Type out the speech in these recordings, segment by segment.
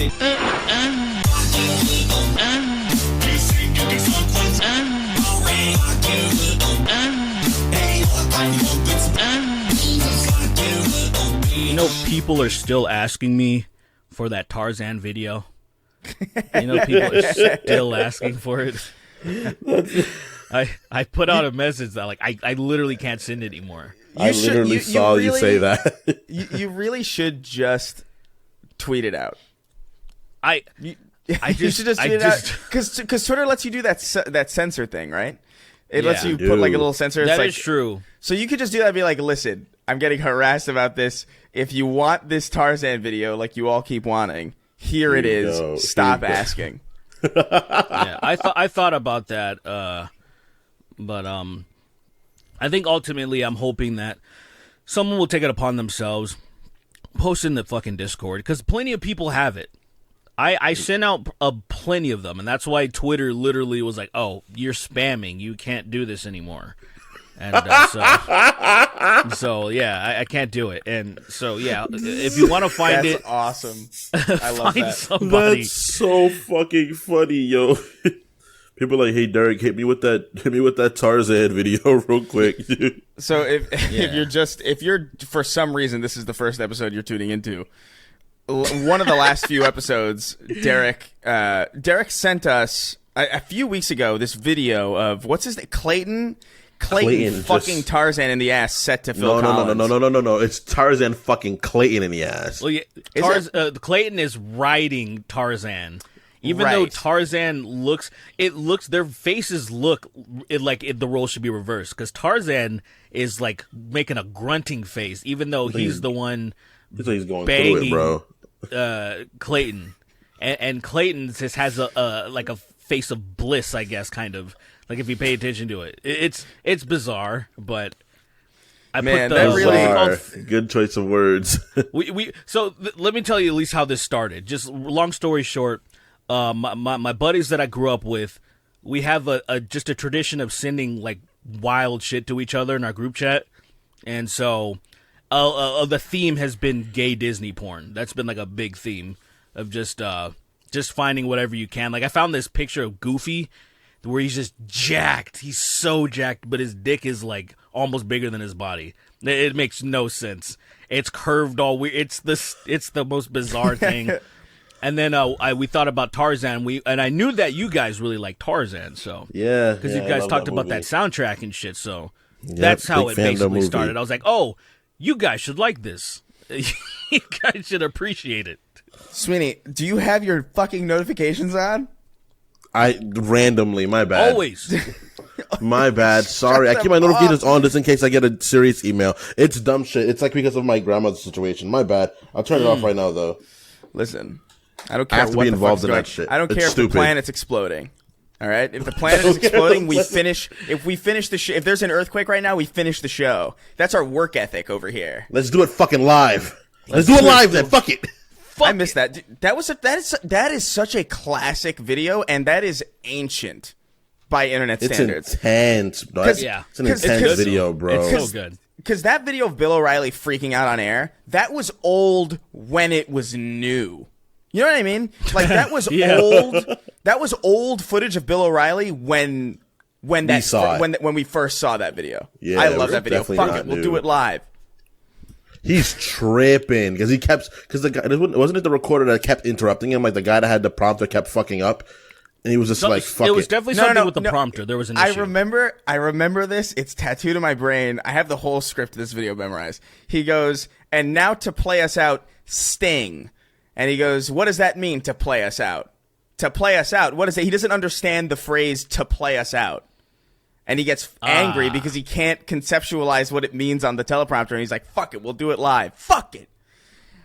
You know, people are still asking me for that Tarzan video. You know, people are still asking for it. I put out a message that I literally can't send it anymore. I literally saw you say that. you really should just tweet it out. You should just tweet it out because Twitter lets you do that censor thing, right? It lets you put like a little censor. That is true. So you could just do that and be like, listen, I'm getting harassed about this. If you want this Tarzan video like you all keep wanting, here it is. Stop asking. Yeah, I thought about that, but I think ultimately I'm hoping that someone will take it upon themselves, post in the fucking Discord, because plenty of people have it. I sent out plenty of them, and that's why Twitter literally was like, "Oh, you're spamming. You can't do this anymore." And so yeah, I can't do it. And so yeah, if you want to find That's awesome. I love find that. somebody. That's so fucking funny, yo. People are like, hey Derek, hit me with that Tarzan video real quick, dude. So if you're for some reason this is the first episode you're tuning into, one of the last few episodes, Derek sent us a few weeks ago this video of what's his name, Clayton fucking Tarzan in the ass set to Phil Collins. No. It's Tarzan fucking Clayton in the ass. Well, yeah, Clayton is riding Tarzan. Even though Tarzan their faces look like the role should be reversed, because Tarzan is like making a grunting face, even though he's the one he's going banging through it, bro. Clayton, and Clayton just has a face of bliss, I guess, kind of. Like if you pay attention to it, it's bizarre, but I put the good choice of words. Let me tell you at least how this started. Just long story short, my buddies that I grew up with, we have just a tradition of sending like wild shit to each other in our group chat, and so the theme has been gay Disney porn. That's been like a big theme of just finding whatever you can. Like I found this picture of Goofy, where he's just jacked. He's so jacked, but his dick is like almost bigger than his body. It makes no sense. It's curved all weird. It's the most bizarre thing. And then we thought about Tarzan. And I knew that you guys really like Tarzan. So yeah, because you guys talked about that soundtrack and shit. So that's how it basically started. I was like, oh, you guys should like this. You guys should appreciate it. Sweeney, do you have your fucking notifications on? I randomly, my bad. Always. My bad. Sorry. I keep my notifications on just in case I get a serious email. It's dumb shit. It's like because of my grandmother's situation. My bad. I'll turn it off right now, though. Listen, I don't care I have to what be the involved fuck's in going. that shit. I don't care if stupid. the planet's exploding. All right? If the planet is exploding, we finish. If we finish the show, if there's an earthquake right now, we finish the show. That's our work ethic over here. Let's do it fucking live. Let's do it live then. Fuck it. I missed that. That is such a classic video, and that is ancient by internet standards. It's intense. It's an intense video, bro. It's so good. Because that video of Bill O'Reilly freaking out on air, that was old when it was new. You know what I mean? Like that was old. That was old footage of Bill O'Reilly when we first saw that video. Yeah, I love that video. Fuck it, we'll do it live. He's tripping because the guy, wasn't it the recorder that kept interrupting him? Like the guy that had the prompter kept fucking up, and he was just like, "Fuck it." It was definitely something with the prompter. There was an issue. I remember this. It's tattooed in my brain. I have the whole script of this video memorized. He goes, "And now to play us out, Sting," and he goes, "What does that mean to play us out? To play us out? What is it?" He doesn't understand the phrase "to play us out." And he gets angry because he can't conceptualize what it means on the teleprompter. And he's like, fuck it, we'll do it live. Fuck it.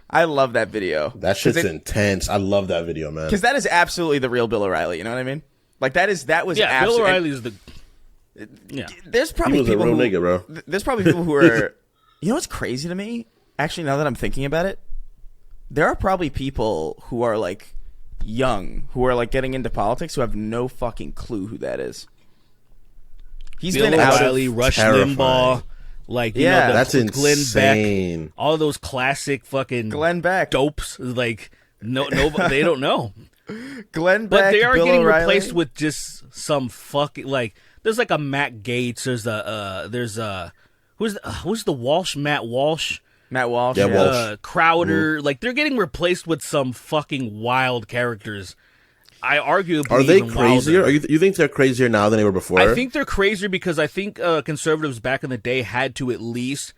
I love that video. That shit's intense. I love that video, man. Because that is absolutely the real Bill O'Reilly. You know what I mean? Like, that was Bill O'Reilly is the... Yeah. There's probably he was people a real nigga, bro. There's probably people who are... You know what's crazy to me? Actually, now that I'm thinking about it, there are probably people who are, like, young, who are, like, getting into politics who have no fucking clue who that is. He's Bill been out O'Reilly, of Rush Limbaugh, like that's Glenn insane. Beck, all of those classic fucking Glenn Beck dopes. Like No, they don't know. Glenn But Beck, they are Bill getting O'Reilly. replaced with just some fucking like. There's like a Matt Gates. There's who's the Walsh? Matt Walsh. Matt Walsh. Yeah, Walsh. Crowder. Like they're getting replaced with some fucking wild characters. I arguably Are they even crazier? wilder. You think they're crazier now than they were before? I think they're crazier because I think conservatives back in the day had to at least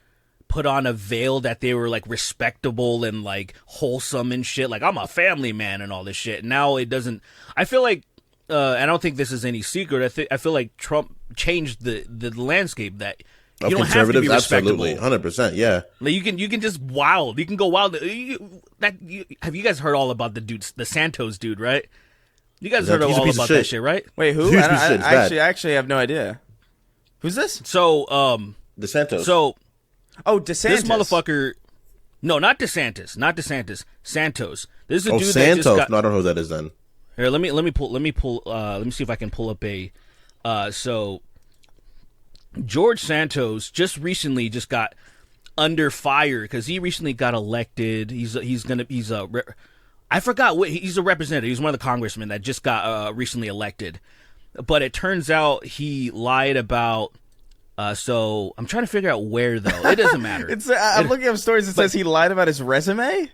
put on a veil that they were like respectable and like wholesome and shit. Like I'm a family man and all this shit. Now it doesn't. I feel like I don't think this is any secret. I feel like Trump changed the landscape that you don't have to be respectable. Absolutely, 100%. Yeah. Like you can just wild. You can go wild. Have you guys heard all about the Santos dude, right? You guys heard He's a all piece of about shit. that shit, right? Wait, who? Huge I piece of shit. It's bad. actually have no idea. Who's this? So The Santos. so Oh, DeSantis. this motherfucker. No, not DeSantis. Not DeSantis. Santos. This is a dude Santos. that just got. No, I don't know who that is then. Here, let me pull. Let me see if I can pull up a. So George Santos just recently just got under fire because he recently got elected. I forgot what he's a representative. He's one of the congressmen that just got recently elected. But it turns out he lied about. So I'm trying to figure out where though. It doesn't matter. I'm looking up stories that says he lied about his resume.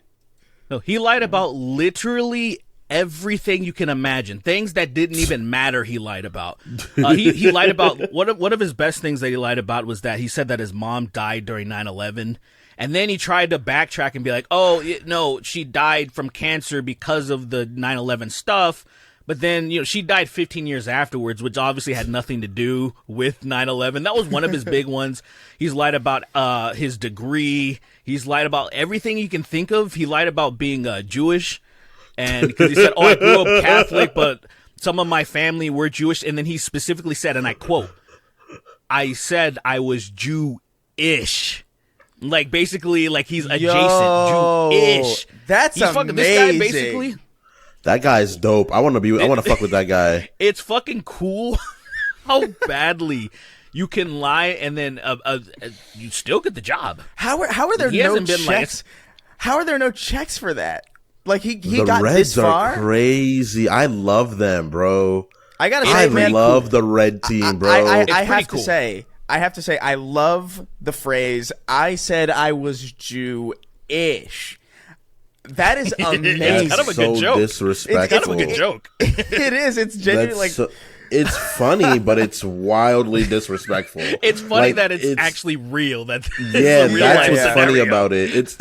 No, he lied about literally everything you can imagine. Things that didn't even matter, he lied about. He lied about one of his best things that he lied about was that he said that his mom died during 9/11. And then he tried to backtrack and be like, oh, no, she died from cancer because of the 9/11 stuff. But then, she died 15 years afterwards, which obviously had nothing to do with 9/11. That was one of his big ones. He's lied about his degree. He's lied about everything you can think of. He lied about being Jewish. And because he said, oh, I grew up Catholic, but some of my family were Jewish. And then he specifically said, and I quote, I said I was Jew-ish. Like, basically, like he's adjacent, Jew-ish. That's he's amazing. This guy basically... That guy's dope. I want to fuck with that guy. It's fucking cool how badly you can lie and then you still get the job. How are there no checks? How are there no checks for that? Like he got Reds this far. Are crazy. I love them, bro. I gotta say, I man, love the red team, bro. I have to say, I love the phrase. I said I was Jew-ish. That is amazing. It's kind of a good joke. Disrespectful. It's kind of a good joke. It is. It's genuinely it's funny, but it's wildly disrespectful. It's funny that it's actually real. That's what's funny about it.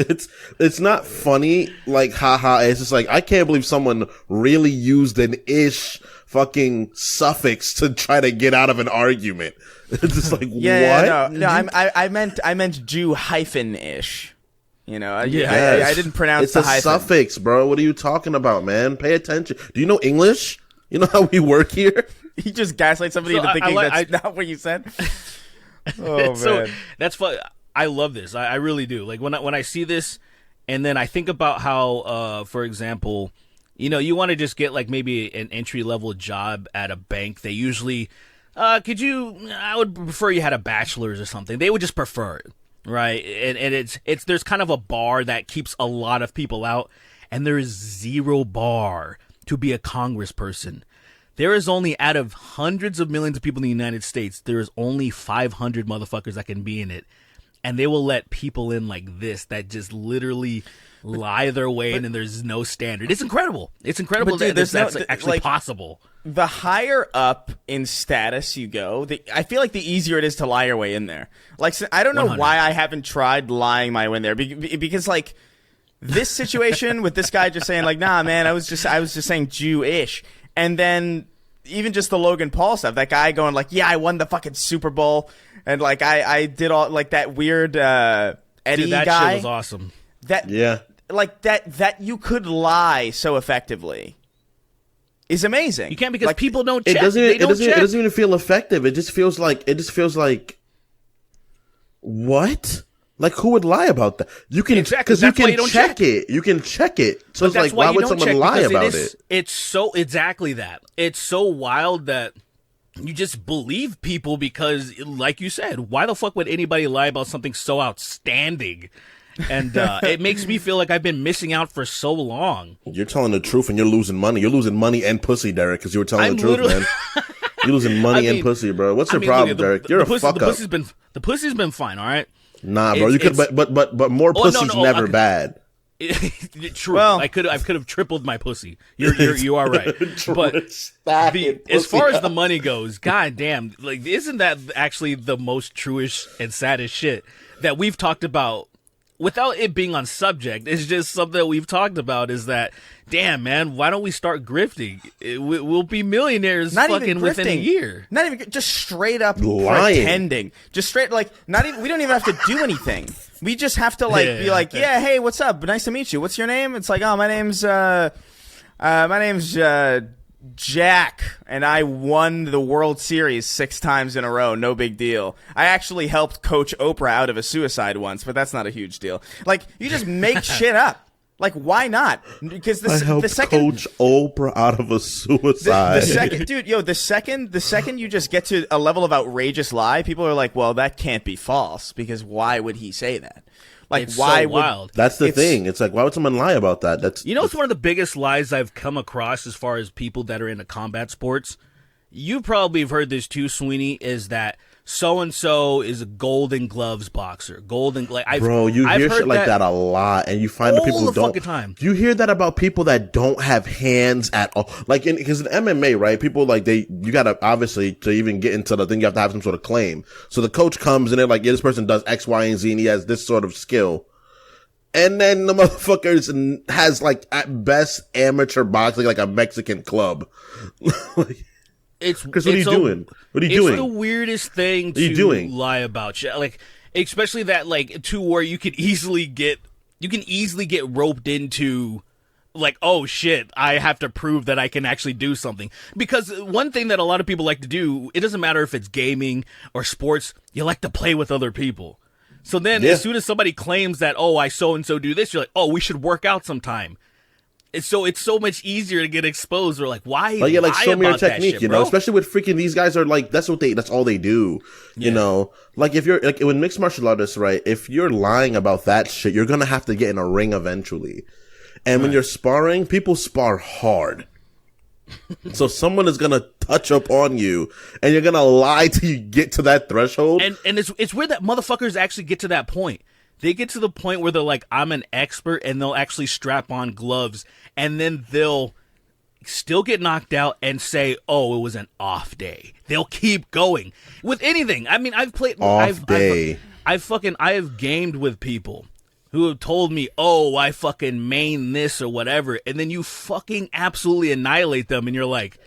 It's not funny like haha. It's just like I can't believe someone really used an ish fucking suffix to try to get out of an argument. It's just like what? No. I meant Jew -ish. I didn't pronounce it's the a hyphen. suffix, bro. What are you talking about, man? Pay attention. Do you know English? You know how we work here? You just gaslight somebody into thinking that's not what you said. Oh man, so that's fun. I love this. I really do. Like when I see this, and then I think about how, for example, you want to just get like maybe an entry level job at a bank. They usually, I would prefer you had a bachelor's or something. They would just prefer it. Right, and it's there's kind of a bar that keeps a lot of people out, and there is zero bar to be a congressperson. There is only, out of hundreds of millions of people in the United States, there is only 500 motherfuckers that can be in it, and they will let people in like this that just literally lie their way in, and there's no standard. It's incredible. It's incredible that that's actually possible. The higher up in status you go, I feel like the easier it is to lie your way in there. Like, I don't know 100. why I haven't tried lying my way in there because like this situation with this guy just saying like, nah, man, I was just saying Jew-ish, and then even just the Logan Paul stuff, that guy going like, yeah, I won the fucking Super Bowl, and like I did all like that weird Eddie that guy. Shit was awesome. That you could lie so effectively is amazing. You can't because people don't check. It doesn't even feel effective. It just feels like what? Like who would lie about that? You can because you can check it. You can check it. So it's like why would someone lie about it? It's so exactly that. It's so wild that you just believe people because, like you said, why the fuck would anybody lie about something so outstanding And it makes me feel like I've been missing out for so long. You're telling the truth and you're losing money. You're losing money and pussy, Derek, because you were telling the truth, man. You're losing money and pussy, bro. What's your problem, Derek? You're a fuck up. The pussy's been fine, all right? Nah, bro. But more pussy's never bad. True. Well, I could have tripled my pussy. You are right. But as far as the money goes, goddamn, like, isn't that actually the most truest and saddest shit that we've talked about? Without it being on subject, it's just something that we've talked about. Is that, damn, man? Why don't we start grifting? We'll be millionaires fucking within a year. Not even just straight up pretending. Just straight We don't even have to do anything. We just have to be like, yeah, hey, what's up? Nice to meet you. What's your name? It's like, oh, my name's Jack, and I won the World Series 6 times in a row. No big deal. I actually helped Coach Oprah out of a suicide once, but that's not a huge deal. Like, you just make shit up. Like, why not? Because the second Coach Oprah out of a suicide. The second you just get to a level of outrageous lie, people are like, well, that can't be false, because why would he say that? Like, it's why so wild. That's the thing. It's like, why would someone lie about that? It's one of the biggest lies I've come across as far as people that are into combat sports. You probably have heard this too, Sweeney, is that so-and-so is a Golden Gloves boxer. Bro, you hear shit like that a lot, and you find that people don't. Time. You hear that about people that don't have hands at all. Like, because in MMA, right, people, like, you gotta, obviously, to even get into the thing, you have to have some sort of claim. So the coach comes and they're like, yeah, this person does X, Y, and Z, and he has this sort of skill. And then the motherfucker has, like, at best, amateur boxing, like a Mexican club. Chris, what are you doing? What are you doing? It's the weirdest thing to lie about. Like, especially that, like, to where you can easily get roped into, like, oh shit, I have to prove that I can actually do something. Because one thing that a lot of people like to do, it doesn't matter if it's gaming or sports, you like to play with other people. So then as soon as somebody claims that, oh, I so-and-so do this, you're like, oh, we should work out sometime. It's so much easier to get exposed. Or like, why? Like, show me your technique, shit, you know. Especially with freaking these guys are like, that's all they do, you know. Like, if you're like when mixed martial artists, right? If you're lying about that shit, you're gonna have to get in a ring eventually. And when you're sparring, people spar hard. So someone is gonna touch up on you, and you're gonna lie till you get to that threshold. And it's weird that motherfuckers actually get to that point. They get to the point where they're like, I'm an expert, and they'll actually strap on gloves, and then they'll still get knocked out and say, oh, it was an off day. They'll keep going with anything. I mean, I've played I have gamed with people who have told me, oh, I fucking main this or whatever, and then you fucking absolutely annihilate them, and you're like,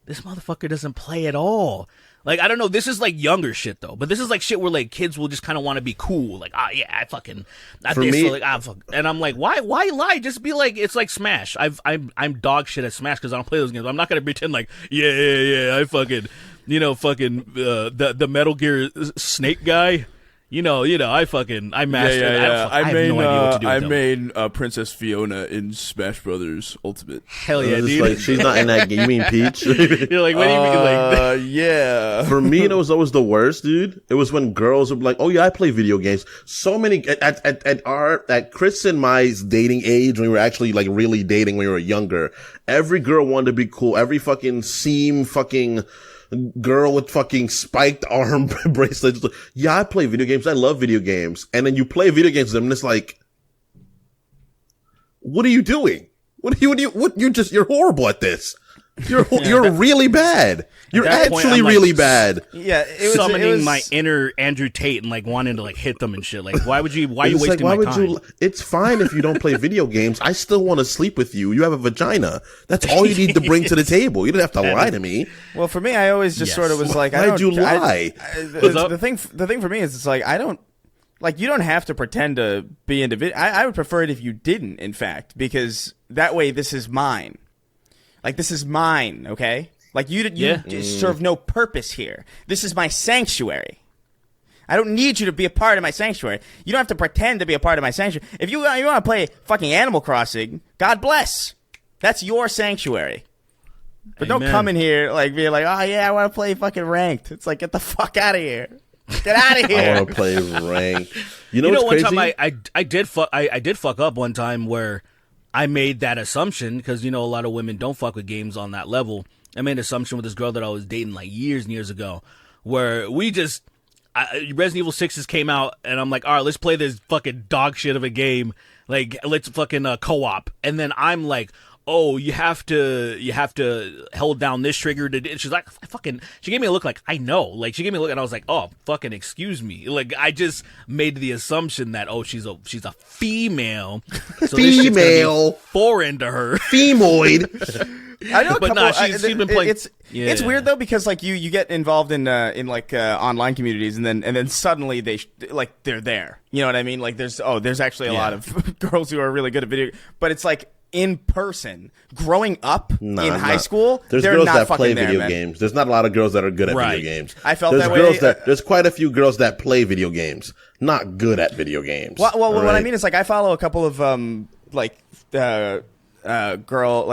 this motherfucker doesn't play at all. Like, I don't know, this is like younger shit though, but this is like shit where like kids will just kind of want to be cool. Like, and I'm like, why lie? Just be like, it's like Smash. I'm dog shit at Smash because I don't play those games. I'm not gonna pretend like, I fucking, the Metal Gear Snake guy. I mastered it. I have no idea what to do with I made Princess Fiona in Smash Brothers Ultimate. Hell yeah, dude. Like, she's not in that game. You mean Peach? You're like, what do you mean? Like, yeah. For me, it was always the worst, dude. It was when girls would be like, oh yeah, I play video games. So many, at Chris and my dating age, when we were actually like really dating when we were younger, every girl wanted to be cool. Every fucking girl with fucking spiked arm bracelets. Yeah, I play video games. I love video games. And then you play video games with them and it's like, what are you doing? You're horrible at this. You're really bad. You're actually really bad. Yeah, it was my inner Andrew Tate and like wanting to like hit them and shit. Like, why are you wasting my time? It's fine if you don't play video games. I still want to sleep with you. You have a vagina. That's all you need to bring to the table. You don't have to lie to me. Well, for me, I always just sort of was like, why'd you lie? The thing for me is, it's like, I don't. Like, you don't have to pretend to be individual. I would prefer it if you didn't, in fact, because that way this is mine. Like, this is mine, okay? Like, you serve no purpose here. This is my sanctuary. I don't need you to be a part of my sanctuary. You don't have to pretend to be a part of my sanctuary. If you want to play fucking Animal Crossing, God bless. That's your sanctuary. But Don't come in here, like, being like, oh, yeah, I want to play fucking ranked. It's like, get the fuck out of here. Get out of here. I want to play ranked. You know one what's crazy? time I did fuck up one time where I made that assumption because a lot of women don't fuck with games on that level. I made an assumption with this girl that I was dating like years and years ago, where we just Resident Evil 6 came out, and I'm like, all right, let's play this fucking dog shit of a game. Like, let's fucking co-op. And then I'm like, oh, you have to hold down this trigger to. She's like, she gave me a look like I know. Like, she gave me a look, and I was like, oh, fucking excuse me. Like, I just made the assumption that she's a female, so this shit's gonna be foreign to her, femoid. I know, but nah, she's been playing. It's weird though because like you get involved in like online communities and then suddenly they're there. You know what I mean? Like there's actually a lot of girls who are really good at video, but it's like in person. Growing up in high school, there's they're girls not that fucking play there, video man. games. There's not a lot of girls that are good at video games. I felt there's that girls way. There's quite a few girls that play video games, not good at video games. Well, what I mean is like I follow a couple of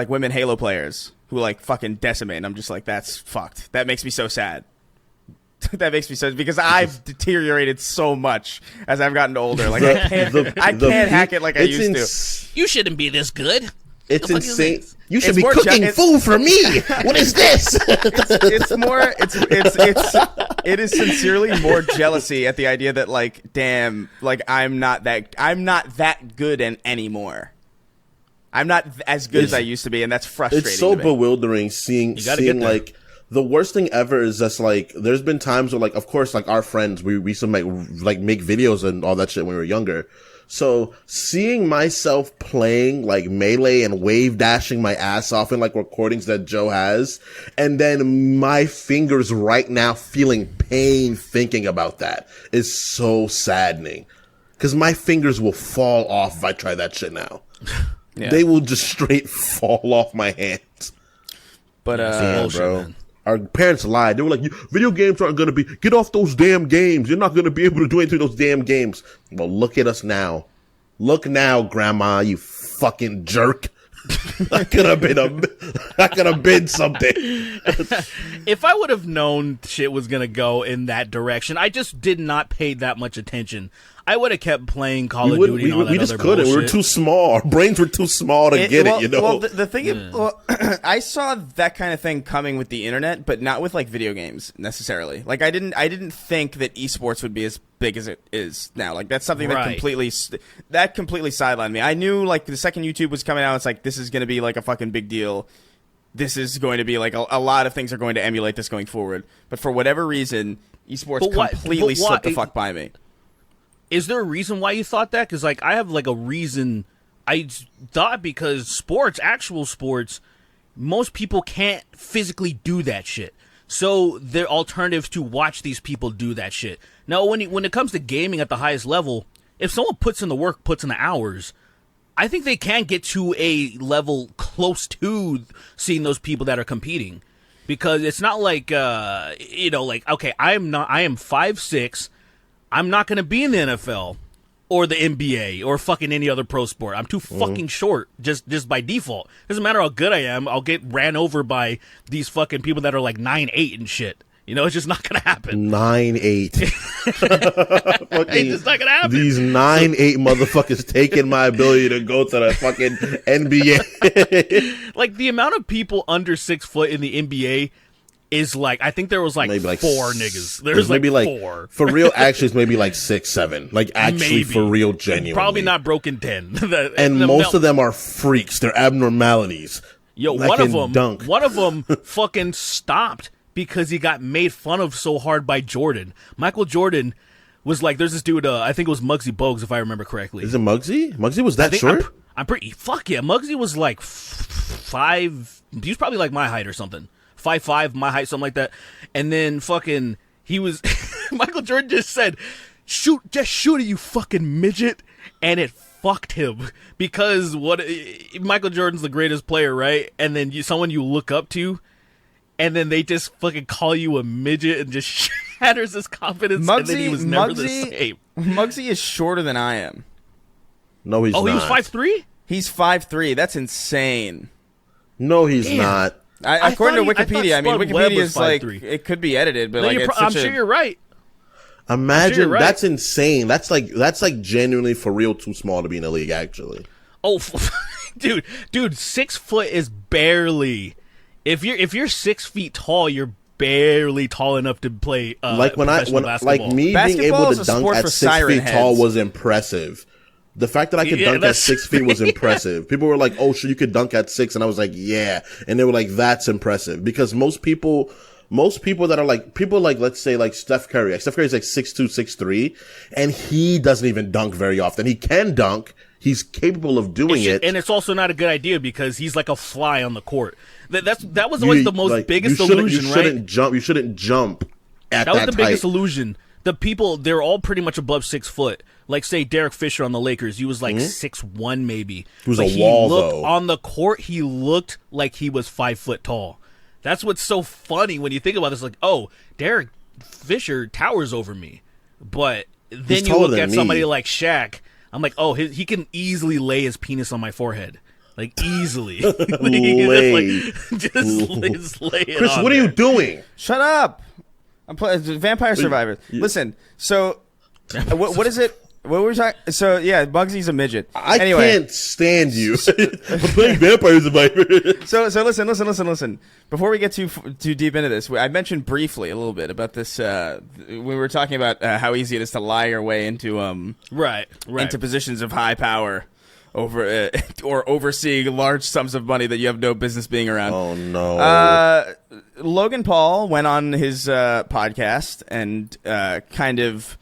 women Halo players who like fucking decimate, and I'm just like, that's fucked. That makes me so sad. That makes me so, because I've deteriorated so much as I've gotten older. Like I can't hack it like I used to. You shouldn't be this good. It's insane. You should be cooking food for me. What is this? It is sincerely more jealousy at the idea that like, damn, like I'm not that good anymore. I'm not as good as I used to be, and that's frustrating. It's so bewildering seeing like the worst thing ever is just like there's been times where like of course like our friends we used to make videos and all that shit when we were younger. So seeing myself playing like Melee and wave dashing my ass off in like recordings that Joe has, and then my fingers right now feeling pain thinking about that is so saddening. Cause my fingers will fall off if I try that shit now. Yeah. They will just straight fall off my hands. But bro. Man. Our parents lied. They were like, video games aren't going to be, get off those damn games. You're not going to be able to do anything with those damn games. Well, look at us now. Look now, grandma, you fucking jerk. I could have been something. If I would have known shit was going to go in that direction, I just did not pay that much attention. I would have kept playing Call of Duty and all that we just other couldn't. bullshit. We were too small. Our brains were too small to get it, you know? Well, the thing is, I saw that kind of thing coming with the internet, but not with, like, video games, necessarily. Like, I didn't think that esports would be as big as it is now. Like, that's something that completely sidelined me. I knew, like, the second YouTube was coming out, it's like, this is going to be, like, a fucking big deal. This is going to be, like, a lot of things are going to emulate this going forward. But for whatever reason, esports completely slipped the fuck by me. Is there a reason why you thought that? Because, like, I have, like, a reason. I thought because actual sports, most people can't physically do that shit. So there are alternatives to watch these people do that shit. Now, when it comes to gaming at the highest level, if someone puts in the work, puts in the hours, I think they can get to a level close to seeing those people that are competing. Because it's not like, like, okay, I am 5'6", I'm not going to be in the NFL or the NBA or fucking any other pro sport. I'm too fucking short just by default. Doesn't matter how good I am. I'll get ran over by these fucking people that are like 9'8" and shit. You know, it's just not going to happen. 9'8". It's just not going to happen. These 9'8" motherfuckers taking my ability to go to the fucking NBA. Like the amount of people under 6 foot in the NBA is like, I think there was like, maybe like 4 niggas. There's maybe like 4. For real, actually, it's maybe like 6, 7. Like actually maybe. For real, genuinely. Probably not broken 10. And most of them are freaks. They're abnormalities. Yo, one of them fucking stopped because he got made fun of so hard by Jordan. Michael Jordan was like, there's this dude, I think it was Muggsy Bogues, if I remember correctly. Is it Muggsy? Muggsy was that short? I'm pretty, fuck yeah. Muggsy was like 5, he was probably like my height or something. 5'5", my height, something like that. And then fucking, he was, Michael Jordan just said, shoot it, you fucking midget. And it fucked him because Michael Jordan's the greatest player, right? And then someone you look up to, and then they just fucking call you a midget and just shatters his confidence. And then he was never the same. Muggsy is shorter than I am. No, he's not. Oh, he was 5'3"? He's 5'3". That's insane. No, he's not. According to Wikipedia, I mean, Wikipedia is like, it could be edited, but no, like, I'm sure you're right. Imagine, right. that's insane. That's like genuinely for real too small to be in the league, actually. Oh, dude, 6 foot is barely. If you're 6 feet tall, you're barely tall enough to play. Professional basketball. Like me being able to dunk at 6 feet tall was impressive. The fact that I could dunk at 6 feet was impressive. People were like, "Oh, sure, you could dunk at 6," and I was like, "Yeah," and they were like, "That's impressive," because most people that are like people like, let's say, like Steph Curry. Like, Steph Curry's like 6'2", 6'3", and he doesn't even dunk very often. He can dunk. He's capable of doing it. And it's also not a good idea because he's like a fly on the court. That was always the most biggest illusion, right? You shouldn't jump at that was the height. biggest illusion. The people, they're all pretty much above 6 foot. Like, say, Derek Fisher on the Lakers, he was like 6'1", maybe. He was a wall, though. On the court, he looked like he was 5 foot tall. That's what's so funny when you think about this. Like, oh, Derek Fisher towers over me. But then you look at somebody like Shaq, I'm like, oh, he can easily lay his penis on my forehead. Like, easily. Just lay it Chris, on what are there. you doing? Shut up. I'm playing Vampire Survivors. Listen, so what is it? What were we talking? So yeah, Bugsy's a midget. I can't stand you. I'm playing Vampire Survivors. So listen. Before we get too deep into this, I mentioned briefly a little bit about this. We were talking about how easy it is to lie your way into right into positions of high power over or overseeing large sums of money that you have no business being around. Oh no. Logan Paul went on his podcast and kind of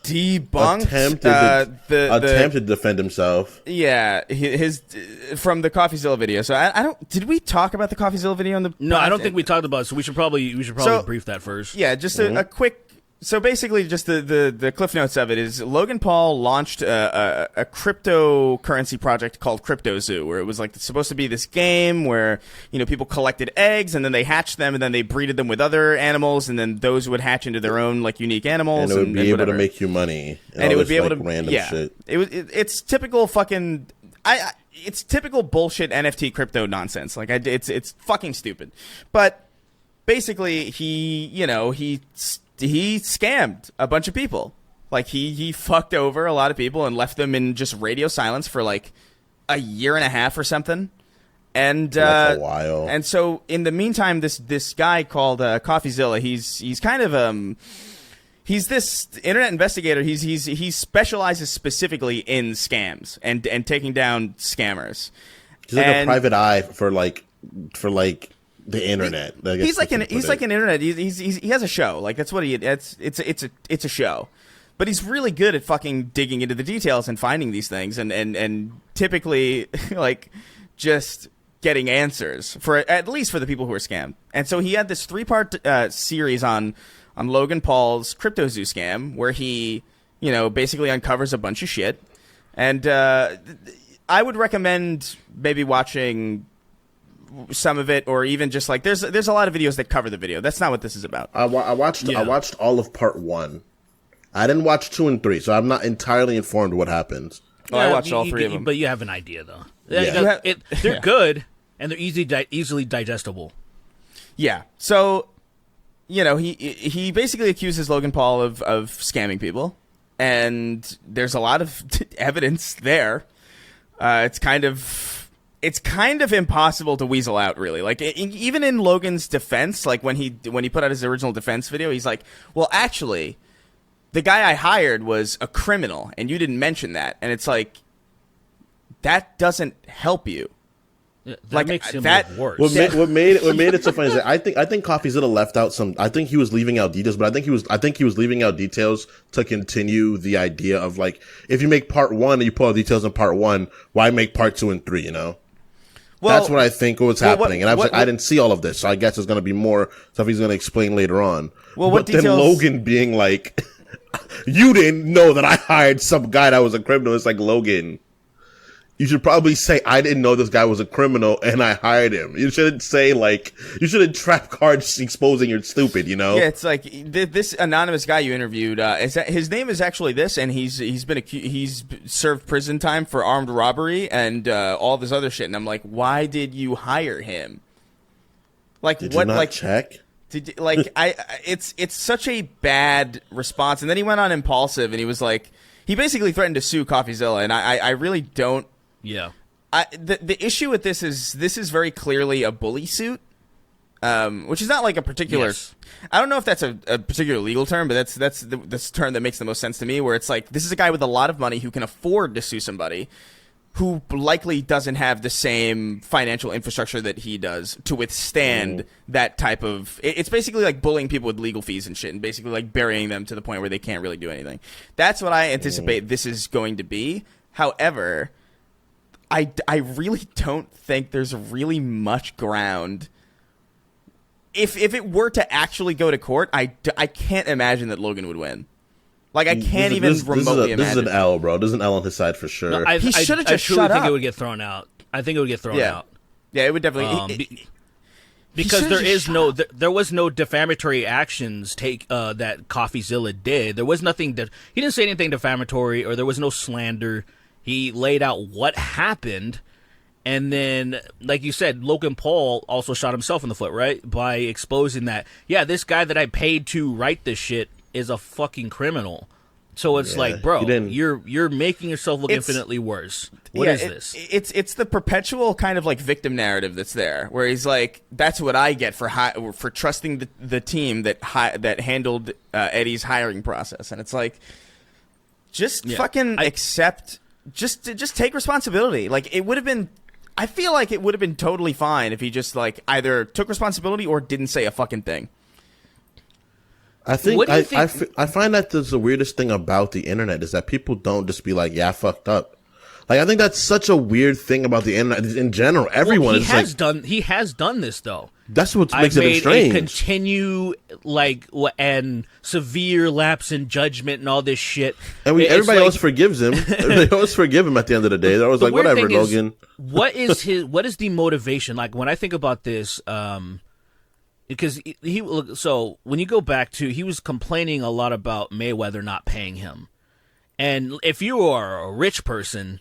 debunked attempted to defend himself. Yeah, his from the CoffeeZilla video. So I don't. Did we talk about the CoffeeZilla video in the? No, I don't think we talked about it. So we should probably brief that first. Yeah, just a quick. So basically, just the cliff notes of it is Logan Paul launched a cryptocurrency project called Crypto Zoo, where it was like supposed to be this game where people collected eggs and then they hatched them and then they breeded them with other animals and then those would hatch into their own like unique animals and it would be able whatever. to make you money and it would be able to random shit. It's typical fucking it's typical bullshit NFT crypto nonsense. Like it's fucking stupid, but basically he scammed a bunch of people. Like he fucked over a lot of people and left them in just radio silence for like a year and a half or something. And that's a while. And so in the meantime, this guy called CoffeeZilla, he's kind of he's this internet investigator. He specializes specifically in scams and taking down scammers. He's like a private eye for the internet. He's like an internet. He has a show. Like that's what it's a show. But he's really good at fucking digging into the details and finding these things and typically like just getting answers for at least for the people who are scammed. And so he had this 3-part series on Logan Paul's Crypto Zoo scam where he basically uncovers a bunch of shit. And I would recommend maybe watching some of it, or even just like there's a lot of videos that cover the video. That's not what this is about. I watched all of part 1. I didn't watch 2 and 3, so I'm not entirely informed what happens. I watched all 3 of them, but you have an idea though. Yeah. They're good and they're easily digestible. Yeah. So he basically accuses Logan Paul of scamming people, and there's a lot of evidence there. It's kind of impossible to weasel out, really. Like even in Logan's defense, like when he put out his original defense video, he's like, "Well, actually, the guy I hired was a criminal, and you didn't mention that." And it's like that doesn't help you. Yeah, that makes him look worse. What made it so funny is that I think CoffeeZilla left out some. I think he was leaving out details, but I think he was leaving out details to continue the idea of like if you make part 1 and you put all the details in part 1, why make part 2 and 3? Well, that's what I think was happening. And I didn't see all of this, so I guess there's going to be more stuff he's going to explain later on. Well, but then Logan being like, you didn't know that I hired some guy that was a criminal. It's like, Logan, you should probably say, I didn't know this guy was a criminal and I hired him. You shouldn't say you shouldn't trap cards exposing you're stupid, Yeah, it's like this anonymous guy you interviewed, his name is actually this, and he's served prison time for armed robbery and all this other shit. And I'm like, why did you hire him? Like, did you not check? It's such a bad response. And then he went on Impulsive, and he was like, he basically threatened to sue CoffeeZilla, and I really don't. Yeah. The issue with this is very clearly a bully suit, which is not like a particular. Yes. I don't know if that's a particular legal term, but that's the term that makes the most sense to me. Where it's like, this is a guy with a lot of money who can afford to sue somebody who likely doesn't have the same financial infrastructure that he does to withstand that type of. It's basically like bullying people with legal fees and shit, and basically like burying them to the point where they can't really do anything. That's what I anticipate this is going to be. However, I really don't think there's really much ground. If it were to actually go to court, I can't imagine that Logan would win. Like, I can't even remotely imagine. This is an L, bro. This is an L on his side for sure. No, he should have just shut up. I think it would get thrown out. I think it would get thrown out. Yeah, it would definitely. Because there was no defamatory actions that CoffeeZilla did. There was nothing that he didn't say anything defamatory, or there was no slander. He laid out what happened, and then, like you said, Logan Paul also shot himself in the foot, right? By exposing that, this guy that I paid to write this shit is a fucking criminal. So it's like, bro, you're making yourself look infinitely worse. What is this? It's the perpetual kind of like victim narrative that's there, where he's like, that's what I get for trusting the team that handled Eddie's hiring process, and it's like, just fucking accept, just take responsibility. Like, it would have been. I feel like it would have been totally fine if he just like either took responsibility or didn't say a fucking thing. I think I find that the weirdest thing about the internet is that people don't just be like, I fucked up. Like, I think that's such a weird thing about the internet in general. Everyone he has done this though. That's what makes it strange. Continue and severe lapse in judgment and all this shit. And everybody else forgives him. They always forgive him at the end of the day. They're always like, whatever, Logan. What is the motivation? Like, when I think about this, because so when you go back to, he was complaining a lot about Mayweather not paying him, and if you are a rich person,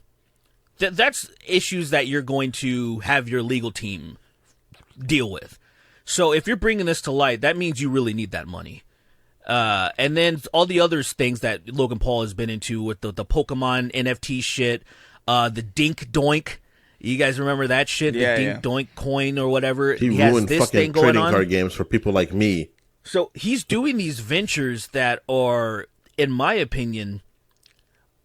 that's issues that you're going to have your legal team deal with. So if you're bringing this to light, that means you really need that money. And then all the other things that Logan Paul has been into with the Pokemon NFT shit, the Dink Doink. You guys remember that shit? The Dink Doink coin or whatever. He ruined fucking trading card games for people like me. So he's doing these ventures that are, in my opinion,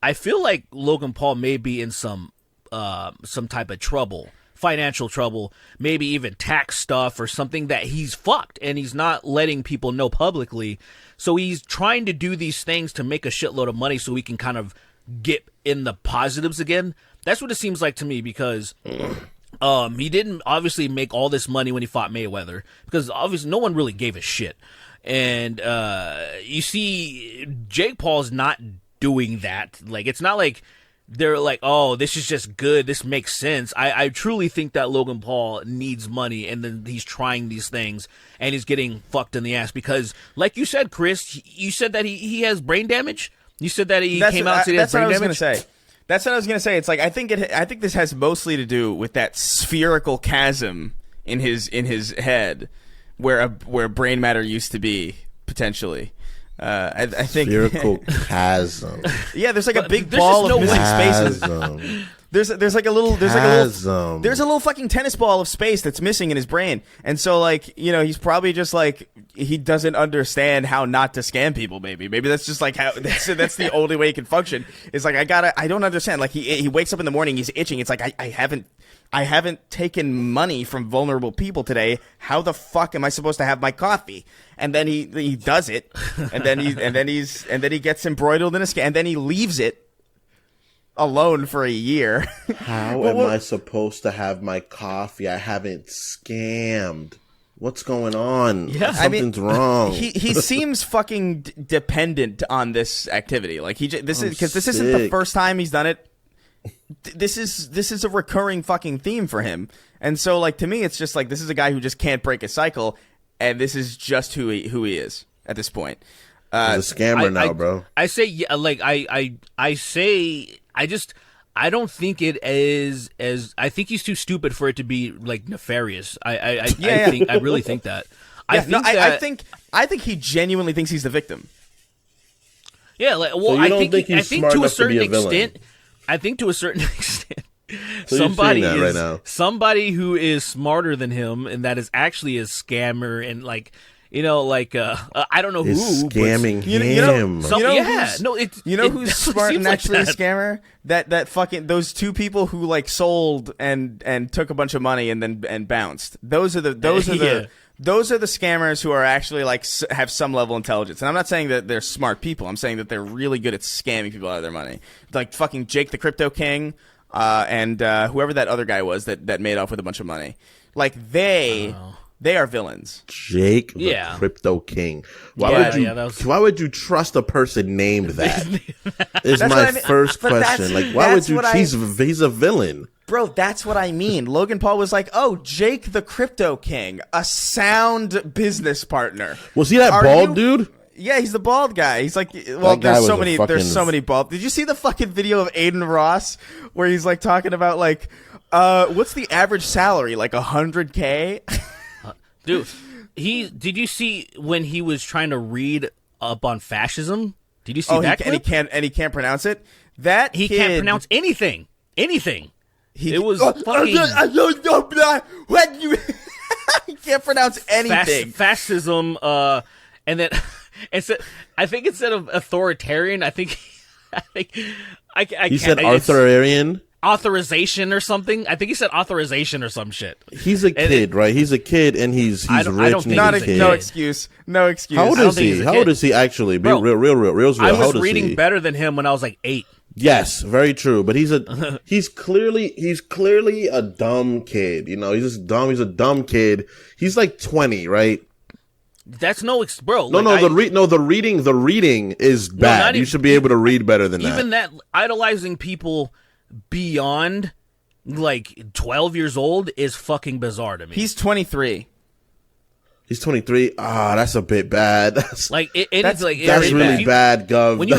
I feel like Logan Paul may be in some type of trouble, financial trouble, maybe even tax stuff or something that he's fucked, and he's not letting people know publicly. So he's trying to do these things to make a shitload of money so he can kind of get in the positives again. That's what it seems like to me, because he didn't obviously make all this money when he fought Mayweather, because obviously no one really gave a shit. And you see, Jake Paul's not doing that. Like, it's not like they're like, oh, this is just good, this makes sense. I truly think that Logan Paul needs money, and then he's trying these things, and he's getting fucked in the ass. Because, like you said, Chris, you said that he has brain damage. You said that he came out to that's brain what I was damage. Gonna say. That's what I was gonna say. It's like, I think this has mostly to do with that spherical chasm in his head where brain matter used to be, potentially. I think spherical chasm. Yeah, there's like a big ball of missing spaces. There's like a little fucking tennis ball of space that's missing in his brain, and so, like, you know, he's probably just like, he doesn't understand how not to scam people. Maybe that's just like how that's the only way he can function. It's like, I don't understand. Like, he wakes up in the morning, he's itching. It's like, I haven't taken money from vulnerable people today. How the fuck am I supposed to have my coffee? And then he does it, and then he gets embroiled in a scam, and then he leaves it alone for a year. How am I supposed to have my coffee? I haven't scammed. What's going on? Yeah, something's wrong. He seems fucking dependent on this activity. Like, this isn't the first time he's done it. This is a recurring fucking theme for him. And so, like, to me, it's just like, this is a guy who just can't break a cycle, and this is just who he is at this point. He's a scammer now, bro. I say, yeah, like, I say, I don't think it is as, I think he's too stupid for it to be, like, nefarious. I really think that. I think he genuinely thinks he's the victim. Yeah, like, well, So you don't think he's smart enough to be a villain? I think to a certain extent, So somebody you're seeing that is right now. somebody who is smarter than him, and that is actually a scammer, and like, I don't know Is who scamming but, him. Who's smart and actually a scammer? That fucking those two people who like sold and took a bunch of money and then bounced. Those are the scammers who are actually like have some level of intelligence. And I'm not saying that they're smart people. I'm saying that they're really good at scamming people out of their money. Like fucking Jake the Crypto King, and whoever that other guy was that made off with a bunch of money. Like they are villains. Jake the Crypto King. Why would you trust a person named that? Is my first question. Like, why would you? He's a villain. Bro, that's what I mean. Logan Paul was like, "Oh, Jake the Crypto King, a sound business partner." Was he that bald dude? Yeah, he's the bald guy. He's like, well, there's so many bald. Did you see the fucking video of Aiden Ross where he's like talking about like, what's the average salary? Like $100K? Dude, did you see when he was trying to read up on fascism? Did you see that clip? And he can't pronounce it. He can't pronounce anything. It was fucking. He can't pronounce anything. Fascism. And then I think instead of authoritarian, I think he said Arthurian. Authorization or something. I think he said authorization or some shit. He's a kid, right? He's a kid, and he's rich. No excuse. How old is he? How old is he actually? Be real. I was reading better than him when I was like 8. Yes, very true. But he's clearly a dumb kid. You know, he's just dumb. He's a dumb kid. He's like 20, right? That's bro. The reading is bad. You should be able to read better than that. Even that idolizing people beyond like 12 years old is fucking bizarre to me. He's 23. He's 23. That's a bit bad. That's really bad, Gov. When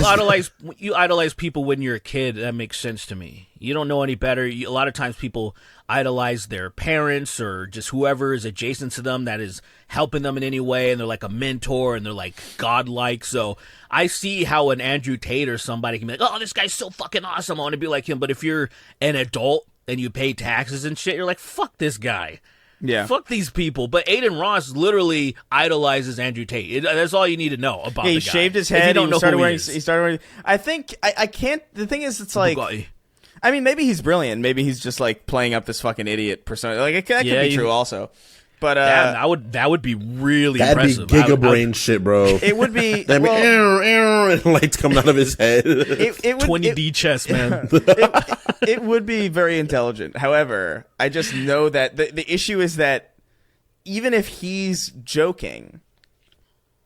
you idolize people when you're a kid, that makes sense to me. You don't know any better. A lot of times people idolize their parents or just whoever is adjacent to them that is helping them in any way, and they're like a mentor and they're like godlike. So I see how an Andrew Tate or somebody can be like, oh, this guy's so fucking awesome, I want to be like him. But if you're an adult and you pay taxes and shit, you're like, fuck this guy. Yeah. Fuck these people. But Aiden Ross literally idolizes Andrew Tate. That's all you need to know about the guy. He shaved his head. He started wearing. I think I can't. The thing is, it's like. Bugatti. I mean, maybe he's brilliant. Maybe he's just like playing up this fucking idiot persona. Like that could be true also. But that would be really impressive. That'd be gigabrain shit, bro. It would be. And lights coming out of his head. It 20D chess, man. It would be very intelligent. However, I just know that the issue is that even if he's joking,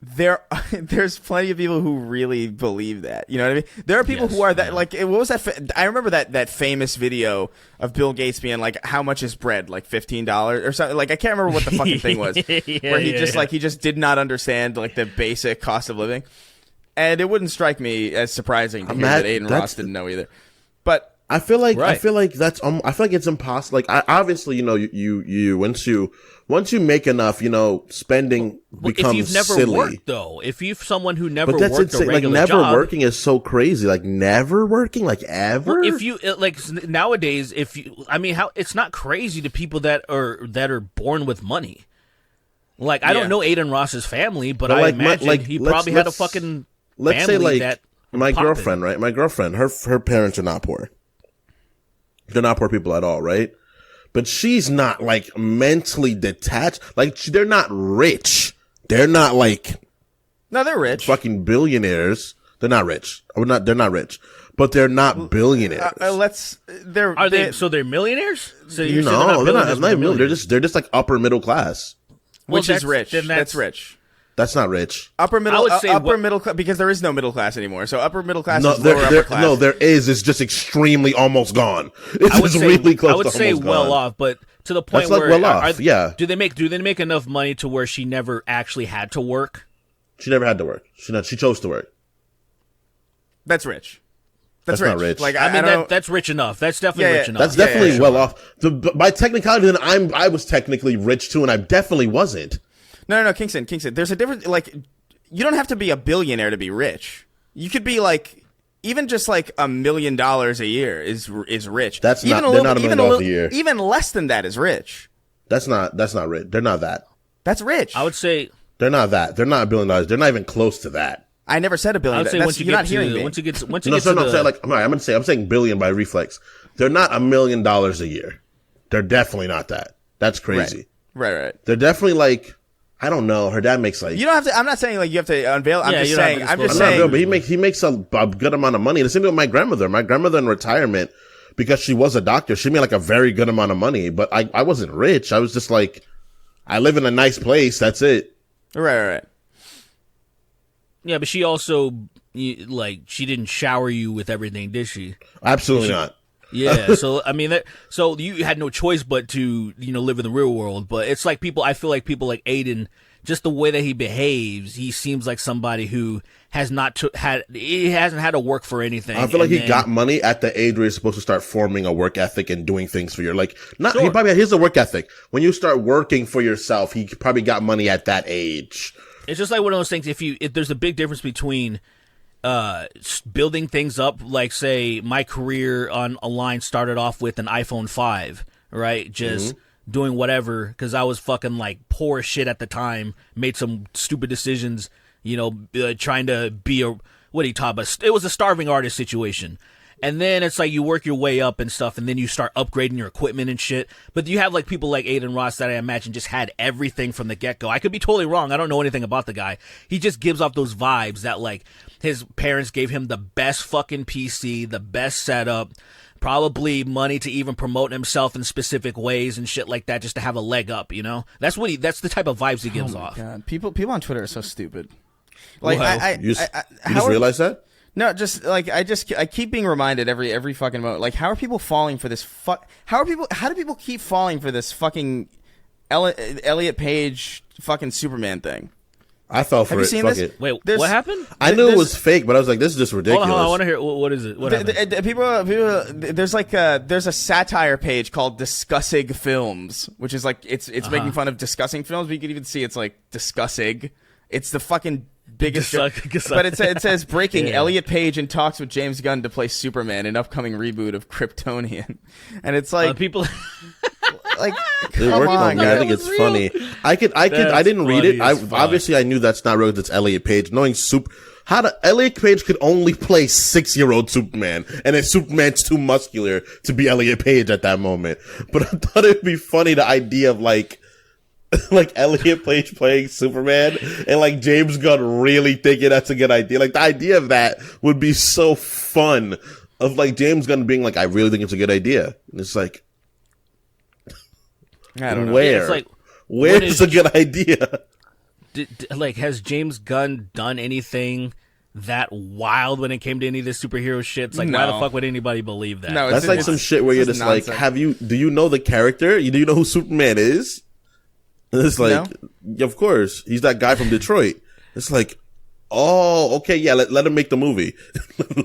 there's plenty of people who really believe that. You know what I mean? There are people who are that like. What was that? I remember that famous video of Bill Gates being like, "How much is bread? Like $15 or something." Like I can't remember what the fucking thing was. Where he just did not understand like the basic cost of living, and it wouldn't strike me as surprising to hear that Aiden Ross didn't know either. But I feel like it's impossible. Like obviously, you know, you once you make enough, you know, spending becomes if you've never silly. Worked, though, if you've someone who never but that's worked a regular like never job, working is so crazy. Like never working, like ever. Well, if you like nowadays, it's not crazy to people that are born with money. Like I don't know Aiden Ross's family, but I imagine he probably had a fucking. Let's say like my girlfriend, right? My girlfriend, her parents are not poor. They're not poor people at all, right? But she's not like mentally detached. Like they're not rich. They're not like no, they're rich. Fucking billionaires. They're not rich. They're not rich, but they're not billionaires. So they're millionaires? So they're not millionaires. They're just like upper middle class. Which is rich. That's rich. That's not rich. Upper middle class, because there is no middle class anymore. So upper middle class is lower upper class. No, there is. It's just extremely almost gone. It's really close. I would say well off, but to the point where do they make enough money to where she never actually had to work? She never had to work. She chose to work. That's rich. That's not rich. Like that's rich enough. That's definitely rich enough. That's definitely well off. By technicality, then I was technically rich too, and I definitely wasn't. No, Kingston. There's a difference. Like, you don't have to be a billionaire to be rich. You could be like, even just like $1 million a year is rich. That's not. They're not $1 million a year. Even less than that is rich. That's not rich. They're not that. That's rich. I would say they're not that. They're not $1 billion. They're not even close to that. I never said $1 billion. I would say once you get I'm saying billion by reflex. They're not $1 million a year. They're definitely not that. That's crazy. Right. They're definitely like, I don't know. Her dad makes like, you don't have to. I'm not saying like you have to unveil. I'm just saying. But he makes a good amount of money. The same thing with my grandmother. My grandmother in retirement, because she was a doctor, she made like a very good amount of money. But I wasn't rich. I was just like, I live in a nice place. That's it. Right. Yeah, but she also she didn't shower you with everything, did she? Absolutely not. Yeah, so I mean, so you had no choice but to live in the real world. But it's like I feel like people like Aiden, just the way that he behaves, he seems like somebody who hasn't had to work for anything. I feel like he got money at the age where you're supposed to start forming a work ethic and doing things for your He probably here's a work ethic. When you start working for yourself, he probably got money at that age. It's just like one of those things. If there's a big difference between building things up, like say my career online started off with an iPhone 5, right? Just doing whatever because I was fucking like poor as shit at the time, made some stupid decisions, trying to be what he taught us. It was a starving artist situation. And then it's like you work your way up and stuff, and then you start upgrading your equipment and shit. But you have like people like Aiden Ross that I imagine just had everything from the get-go. I could be totally wrong. I don't know anything about the guy. He just gives off those vibes that like his parents gave him the best fucking PC, the best setup, probably money to even promote himself in specific ways and shit like that just to have a leg up, That's the type of vibes he gives off. God. People on Twitter are so stupid. Like, you just realize that? No, just like I keep being reminded every fucking moment. Like, how are people falling for this how do people keep falling for this fucking Elliot Page fucking Superman thing? I fell for Have it. You seen Fuck this? it. Wait, what happened? I knew it was fake, but I was like, this is just ridiculous. Hold on, I want to hear what is it? What happened? People there's a satire page called Discussing Films, which is like it's making fun of discussing films, but you can even see it's like discussing. It's the fucking biggest joke. But it says breaking Elliot Page in talks with James Gunn to play Superman in upcoming reboot of Kryptonian. And it's like people like it worked on me. I think it's funny. I didn't read it. Obviously I knew that's not real. It's Elliot Page. Knowing Elliot Page could only play 6-year-old Superman, and then Superman's too muscular to be Elliot Page at that moment. But I thought it'd be funny, the idea of like Elliot Page playing Superman and like James Gunn really thinking that's a good idea. Like the idea of that would be so fun, of like James Gunn being like, I really think it's a good idea. And it's like, I don't know. Where is a good idea? Has James Gunn done anything that wild when it came to any of this superhero shit? It's like, why the fuck would anybody believe that? No, that's like some shit where you're just nonsense. Like, do you know the character? Do you know who Superman is? And it's like, of course, he's that guy from Detroit. It's like, oh, okay, yeah, let him make the movie.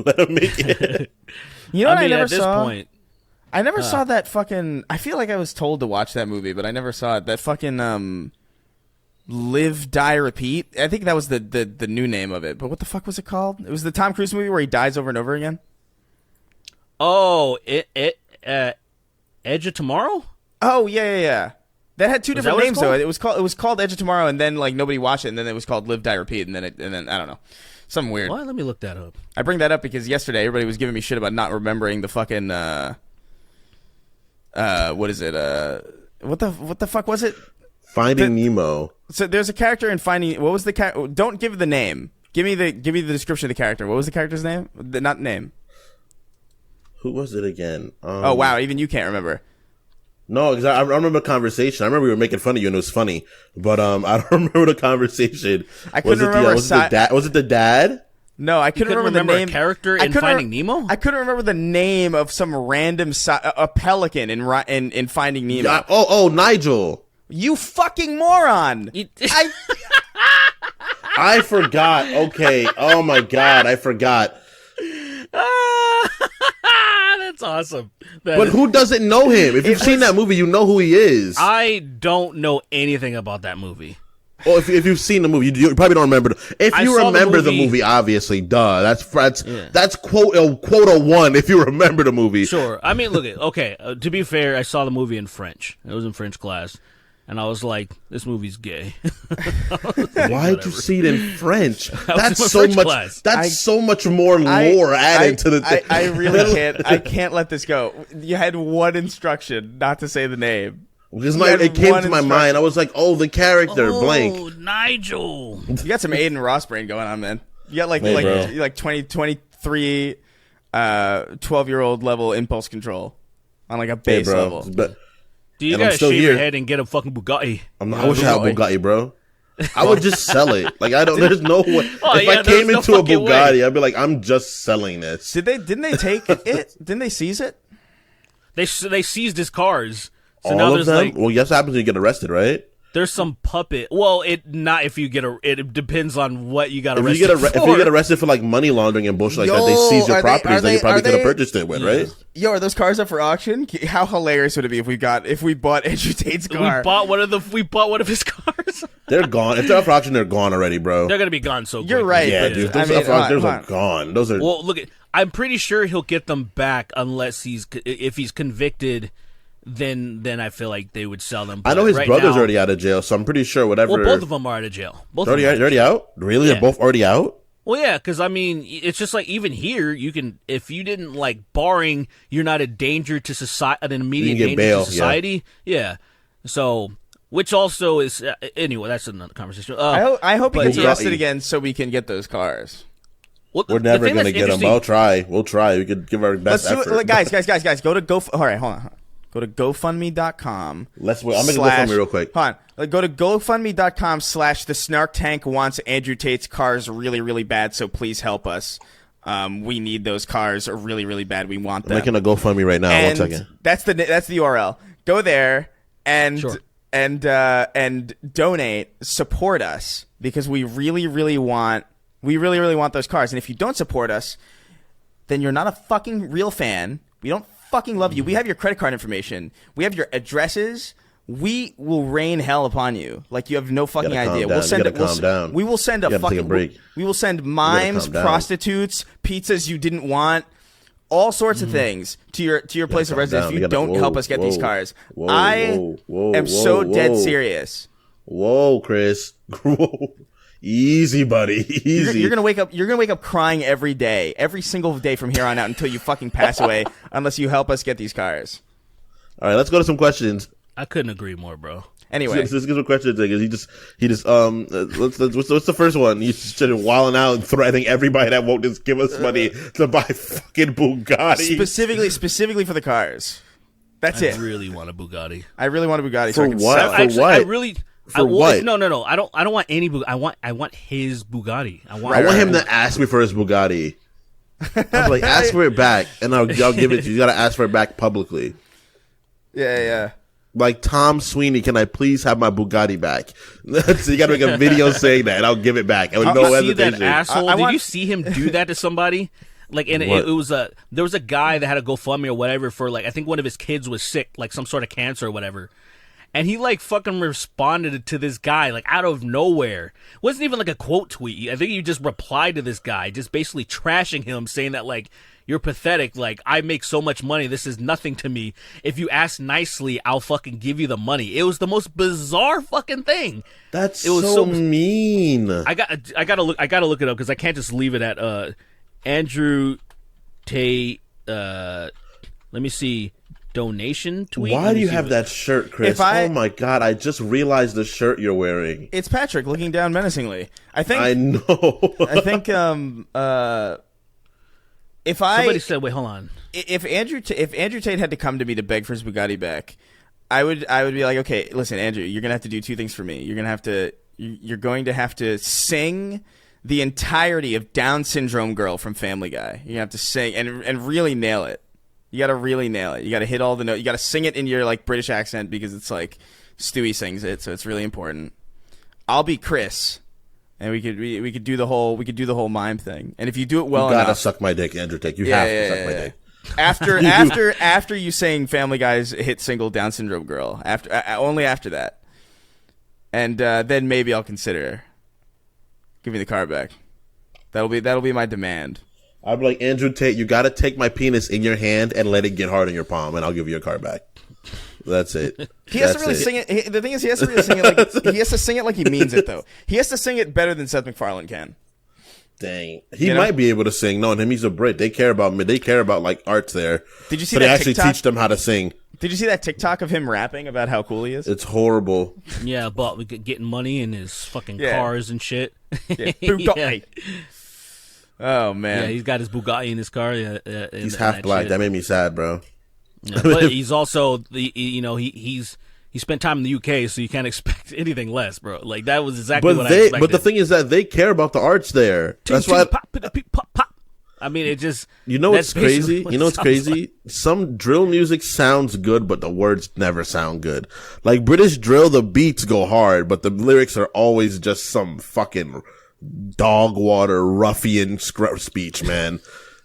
Let him make it. You know what I never at this saw? Point, I never saw that fucking. I feel like I was told to watch that movie, but I never saw it. That fucking Live, Die, Repeat. I think that was the new name of it. But what the fuck was it called? It was the Tom Cruise movie where he dies over and over again. Oh, Edge of Tomorrow? Oh yeah. That had two different names though. It was called Edge of Tomorrow, and then like nobody watched it, and then it was called Live, Die, Repeat, and then I don't know, something weird. What? Let me look that up. I bring that up because yesterday everybody was giving me shit about not remembering the fucking what is it? What the fuck was it? Finding Nemo. So there's a character in Finding. What was the character? Don't give the name. Give me the description of the character. What was the character's name? Not name. Who was it again? Oh wow, even you can't remember. No, because I remember the conversation. I remember we were making fun of you and it was funny. But I don't remember the conversation. I couldn't remember. Was it the dad? No, I couldn't remember the name. A character in Finding Nemo? I couldn't remember the name of some random a pelican in Finding Nemo. Yeah, Nigel. You fucking moron! I forgot. Okay. Oh my god, I forgot. That's awesome. But who doesn't know him? If you've seen that movie, you know who he is. I don't know anything about that movie. Oh, if you've seen the movie, you probably don't remember. If you remember the movie, obviously, duh. That's quota one. If you remember the movie, sure. I mean, look, okay. To be fair, I saw the movie in French. It was in French class, and I was like, "This movie's gay." Why'd you see it in French? That's so French much. class. That's so much more lore added to the thing. I really can't. I can't let this go. You had one instruction not to say the name. Because it came to my mind. I was like, "Oh, the character blank." Oh, Nigel. You got some Aiden Ross brain going on, man. You got like 20, 23, 12-year-old level impulse control on like a base level. But Do you gotta shave your head and get a fucking Bugatti? I wish I had a Bugatti, bro. I would just sell it. Like I don't. There's no way. If I came into a Bugatti, I'd be like, I'm just selling this. Didn't they take it? Didn't they seize it? They seized his cars. So all now of them? Well, yes, what happens when you get arrested, right? There's some puppet. Well, it depends on what you got arrested for. If you get arrested for like money laundering and bullshit like that, they seize your properties that you probably could have purchased it with, right? Yo, are those cars up for auction? How hilarious would it be if we bought Andrew Tate's car? We bought one of his cars. They're gone. If they're up for auction, they're gone already, bro. They're gonna be gone so quick. You're right. Yeah, dude. Those are gone. Those are. Well, look, I'm pretty sure he'll get them back unless if he's convicted. Then I feel like they would sell them. But I know his brother's already out of jail, so I'm pretty sure whatever. Well, both of them are out of jail. They're already out? Really? Yeah. They're both already out? Well, yeah, because I mean, it's just like even here, you can if you didn't barring you're not a danger to society, an immediate danger to society. Yeah. So, which also is anyway. That's another conversation. I hope he gets arrested again so we can get those cars. Well, we're never gonna get them. I'll try. We'll try. We could give our best effort. Guys, go to All right, hold on. Go to GoFundMe.com. I'm making GoFundMe real quick. Hold on. Go to GoFundMe.com / the Snark Tank wants Andrew Tate's cars really, really bad, so please help us. We need those cars really, really bad. We want them. I'm making a GoFundMe right now. And 1 second. That's the URL. Go there and donate. Support us because we really, really want those cars. And if you don't support us, then you're not a fucking real fan. We don't fucking love you. We have your credit card information. We have your addresses. We will rain hell upon you. Like you have no fucking idea. We'll send it. We will send a fucking break. We will send mimes, prostitutes, pizzas you didn't want, all sorts of things to your place of residence if you don't help us get these cars. I am so dead serious. Whoa, Chris. Easy, buddy. Easy. You're gonna wake up crying every day, every single day from here on out until you fucking pass away, unless you help us get these cars. All right, let's go to some questions. I couldn't agree more, bro. Anyway, let's get some questions. What's the first one? He's just wilding out and threatening everybody that won't just give us money to buy fucking Bugatti. Specifically for the cars. That's it. I really want a Bugatti. I really want a Bugatti. For what? For what? I really. For what? No. I don't want any Bugatti. I want his Bugatti. I want him to ask me for his Bugatti. I'm like, ask for it back, and I'll give it to you. You gotta ask for it back publicly. Yeah. Like Tom Sweeney, can I please have my Bugatti back? So you gotta make a video saying that, and I'll give it back. I would no hesitation. See that asshole? Did you see him do that to somebody? Like, and it was there was a guy that had a GoFundMe or whatever for I think one of his kids was sick, like some sort of cancer or whatever. And he fucking responded to this guy out of nowhere. It wasn't even a quote tweet. I think he just replied to this guy, just basically trashing him, saying that you're pathetic. I make so much money. This is nothing to me. If you ask nicely, I'll fucking give you the money. It was the most bizarre fucking thing. It was so mean. I gotta look it up because I can't just leave it at Andrew Tate. Let me see. Donation tweet. Why do you have that shirt, Chris? Oh my god! I just realized the shirt you're wearing. It's Patrick looking down menacingly. I know. I think. Somebody said, "Wait, hold on." If Andrew Tate had to come to me to beg for his Bugatti back, I would be like, okay, listen, Andrew, you're gonna have to do two things for me. You're going to have to sing the entirety of Down Syndrome Girl from Family Guy. You have to sing and really nail it. You got to really nail it. You got to hit all the notes. You got to sing it in your British accent because it's Stewie sings it, so it's really important. I'll be Chris, and we could do the whole mime thing. And if you do it well, you gotta enough, suck my dick, Andrew Tate. You have to suck my dick. After you sing Family Guy's hit single Down Syndrome Girl, only after that. and then maybe I'll consider giving the car back. That'll be my demand. I'd be like, Andrew Tate, you gotta take my penis in your hand and let it get hard in your palm, and I'll give you your car back. That's it. He has to really sing it. The thing is, he has to really sing it like he has to sing it like he means it, though. He has to sing it better than Seth MacFarlane can. Dang, he might be able to sing. No, and him, he's a Brit. They care about me. They care about like arts there. Did you see so that they actually TikTok? teach them how to sing. Did you see that TikTok of him rapping about how cool he is? It's horrible. Yeah, but we getting money in his fucking cars and shit. Yeah. Bugatti. Oh man, yeah, he's got his Bugatti in his car. He's half black. That made me sad, bro. Yeah, but he's also he spent time in the UK, so you can't expect anything less, bro. Like that was exactly what I expected. But the thing is that they care about the arts there. That's why. Pop. I mean, it just. You know what's crazy? You know what's crazy? Like. Some drill music sounds good, but the words never sound good. Like British drill, the beats go hard, but the lyrics are always just some fucking dog water ruffian speech, man.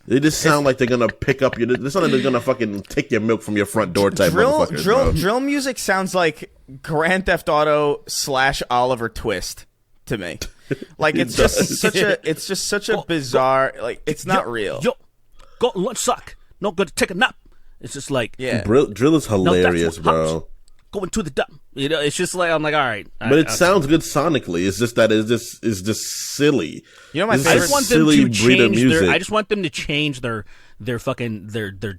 They just sound like they're gonna pick up your. They sound like they're gonna fucking take your milk from your front door type motherfuckers, bro. Drill music sounds like Grand Theft Auto / Oliver Twist to me. Like it's just such a bizarre. Like it's not real. Yo, go lunch suck. Not gonna take a nap. It's just like drill is hilarious, bro. Going to the dump. You know, it's just like I'm like, all right. But it sounds good sonically. It's just that it's just silly. You know, my favorite. I just want them to change I just want them to change their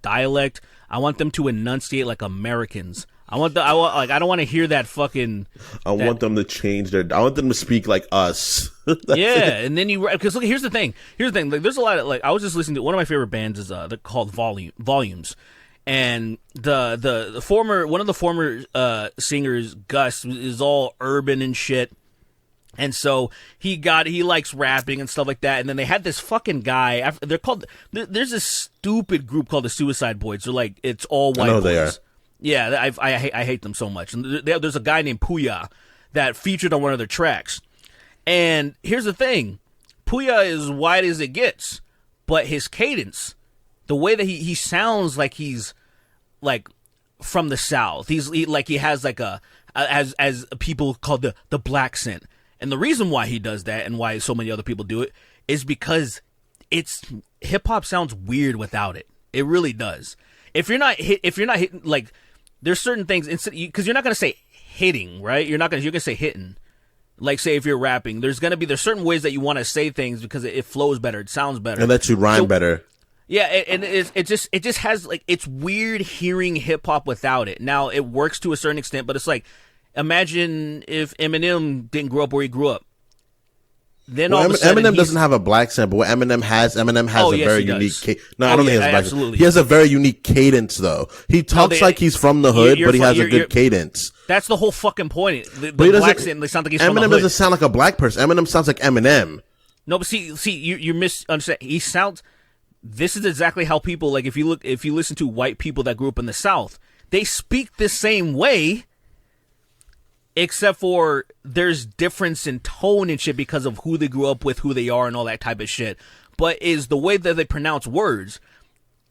dialect. I want them to enunciate like Americans. I don't want to hear that fucking. I want them to change their. I want them to speak like us. And then because look, here's the thing. Like, there's a lot of like I was just listening to one of my favorite bands is they're called Volumes. And the one of the former singers, Gus, is all urban and shit. And so he likes rapping and stuff like that. And then they had this fucking guy. There's this stupid group called the Suicide Boys. They're like, it's all white boys. I know they are. Yeah, I hate them so much. And there's a guy named Puya that featured on one of their tracks. And here's the thing. Puya is white as it gets. But his cadence, the way that he sounds like he's like from the South. He has like as people call the black scent. And the reason why he does that and why so many other people do it is because hip hop sounds weird without it. It really does. If you're not hitting, like there's certain things because you're not gonna say hitting, right? You're gonna say hitting. Like say if you're rapping, there's certain ways that you want to say things because it flows better, it sounds better, and lets you rhyme better. Yeah, and it just has like it's weird hearing hip hop without it. Now it works to a certain extent, but it's like imagine if Eminem didn't grow up where he grew up. Then all of a sudden Eminem doesn't have a black scent, but what Eminem has a very unique. No, I don't think he has a black scent. He has a very unique cadence, though. He talks like he's from the hood, but he has a good cadence. That's the whole fucking point. The black scent, they sound like he's from the hood. Eminem doesn't sound like a black person. Eminem sounds like Eminem. No, but see, you misunderstand. He sounds. This is exactly how people like. If you listen to white people that grew up in the South, they speak the same way, except for there's difference in tone and shit because of who they grew up with, who they are, and all that type of shit. But is the way that they pronounce words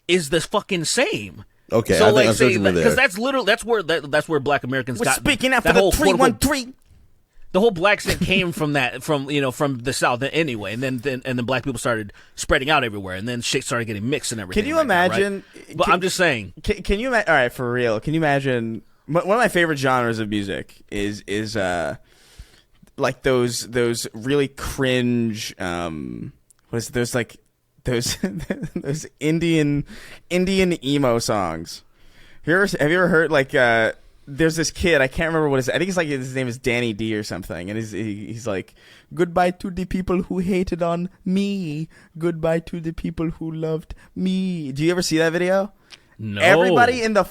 is the fucking same. Okay, so I like think because that's where Black Americans got speaking after the 313. The whole black scent came from the South anyway, and then black people started spreading out everywhere, and then shit started getting mixed and everything. Can you imagine? Right? But I'm just saying. Can you? All right, for real. Can you imagine? One of my favorite genres of music is like those really cringe. Those Indian emo songs. Have you ever heard like? There's this kid, I can't remember what I think his name is Danny D or something, and he's like, goodbye to the people who hated on me, goodbye to the people who loved me. Do you ever see that video? No. Everybody in the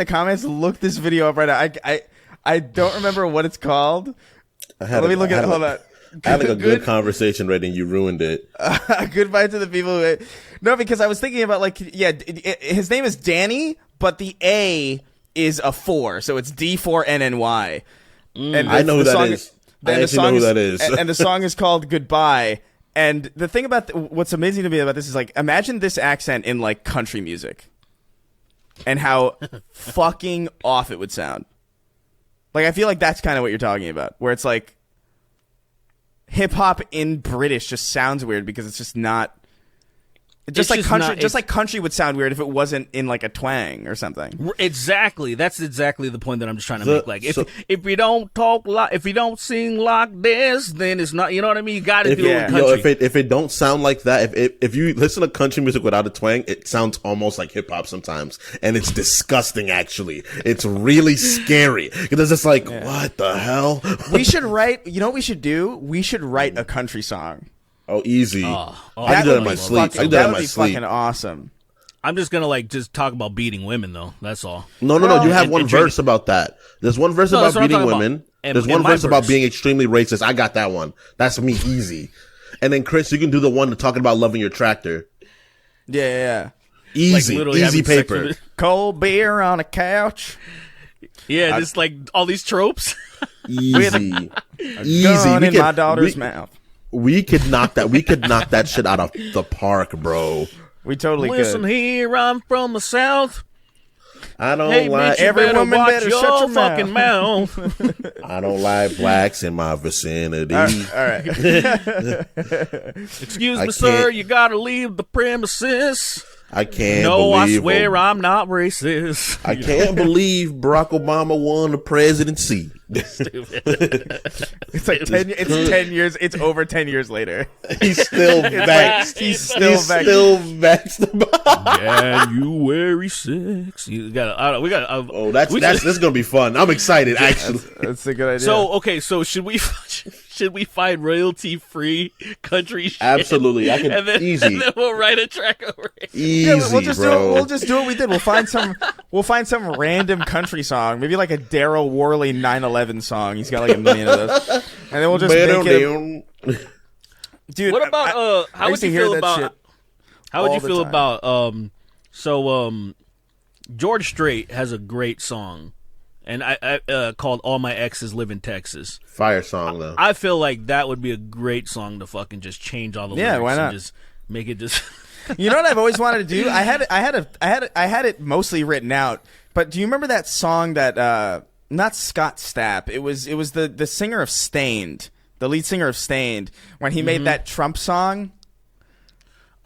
comments, look this video up right now. I don't remember what it's called. Let me look at it. Hold on. I had like a good conversation ready and you ruined it. Goodbye to the people who... No, because I was thinking about like, his name is Danny, but the A is a 4, so it's D4NNY. And I know who that is. I actually know who that is. And the song is called Goodbye. And the thing about what's amazing to me about this is like, imagine this accent in like country music, and how fucking off it would sound. Like, I feel like that's kind of what you're talking about, where it's like hip hop in British just sounds weird because it's just not. Just like country, just like country would sound weird if it wasn't in like a twang or something. Exactly, that's exactly the point that I'm just trying to make. Like, if you don't talk like, if you don't sing like this, then it's not. You know what I mean? You got to do it in country. If it don't sound like that, if you listen to country music without a twang, it sounds almost like hip hop sometimes, and it's disgusting. Actually, it's really scary because it's just like, what the hell? We should write. You know what we should do? We should write a country song. Oh, easy. I can do that in my sleep. That would be fucking awesome. I'm just going to just talk about beating women, though. That's all. No. You have one verse about that. There's one verse about beating women. There's one verse about being extremely racist. I got that one. That's me, easy. And then, Chris, you can do the one talking about loving your tractor. Yeah. Easy. Like easy paper. Cold beer on a couch. Yeah, just like all these tropes. Easy. Gun in my daughter's mouth. We could knock that. We could knock that shit out of the park, bro. We totally Listen could. here, I'm from the South. I don't like every woman better shut shut your your fucking mouth. I don't like blacks in my vicinity. All right. Excuse me, sir. You gotta leave the premises. I can't. No, I believe swear I'm not racist. I can't believe Barack Obama won the presidency. It's like 10. It's 10 years. It's over 10 years later. He's still vexed. He's still vexed. January 6th. You got. We got. This is gonna be fun. I'm excited. Actually, that's a good idea. So okay. So should we find royalty-free country shit? Absolutely. I can easy. And then we'll write a track over it. Easy, we'll just bro. we'll just do what we did. We'll find some random country song, maybe like a Daryl Worley 9/11 song. He's got like a million of those, and then we'll just make it. Dude, what about how would you feel about? How would you feel about George Strait has a great song, and I called "All My Exes Live in Texas." Fire song though. I feel like that would be a great song to fucking just change all the lyrics. Why not? And just make it just. You know what I've always wanted to do? I had it mostly written out, but do you remember that song that not Scott Stapp? It was the singer of Stained, the lead singer of Stained, when he made that Trump song.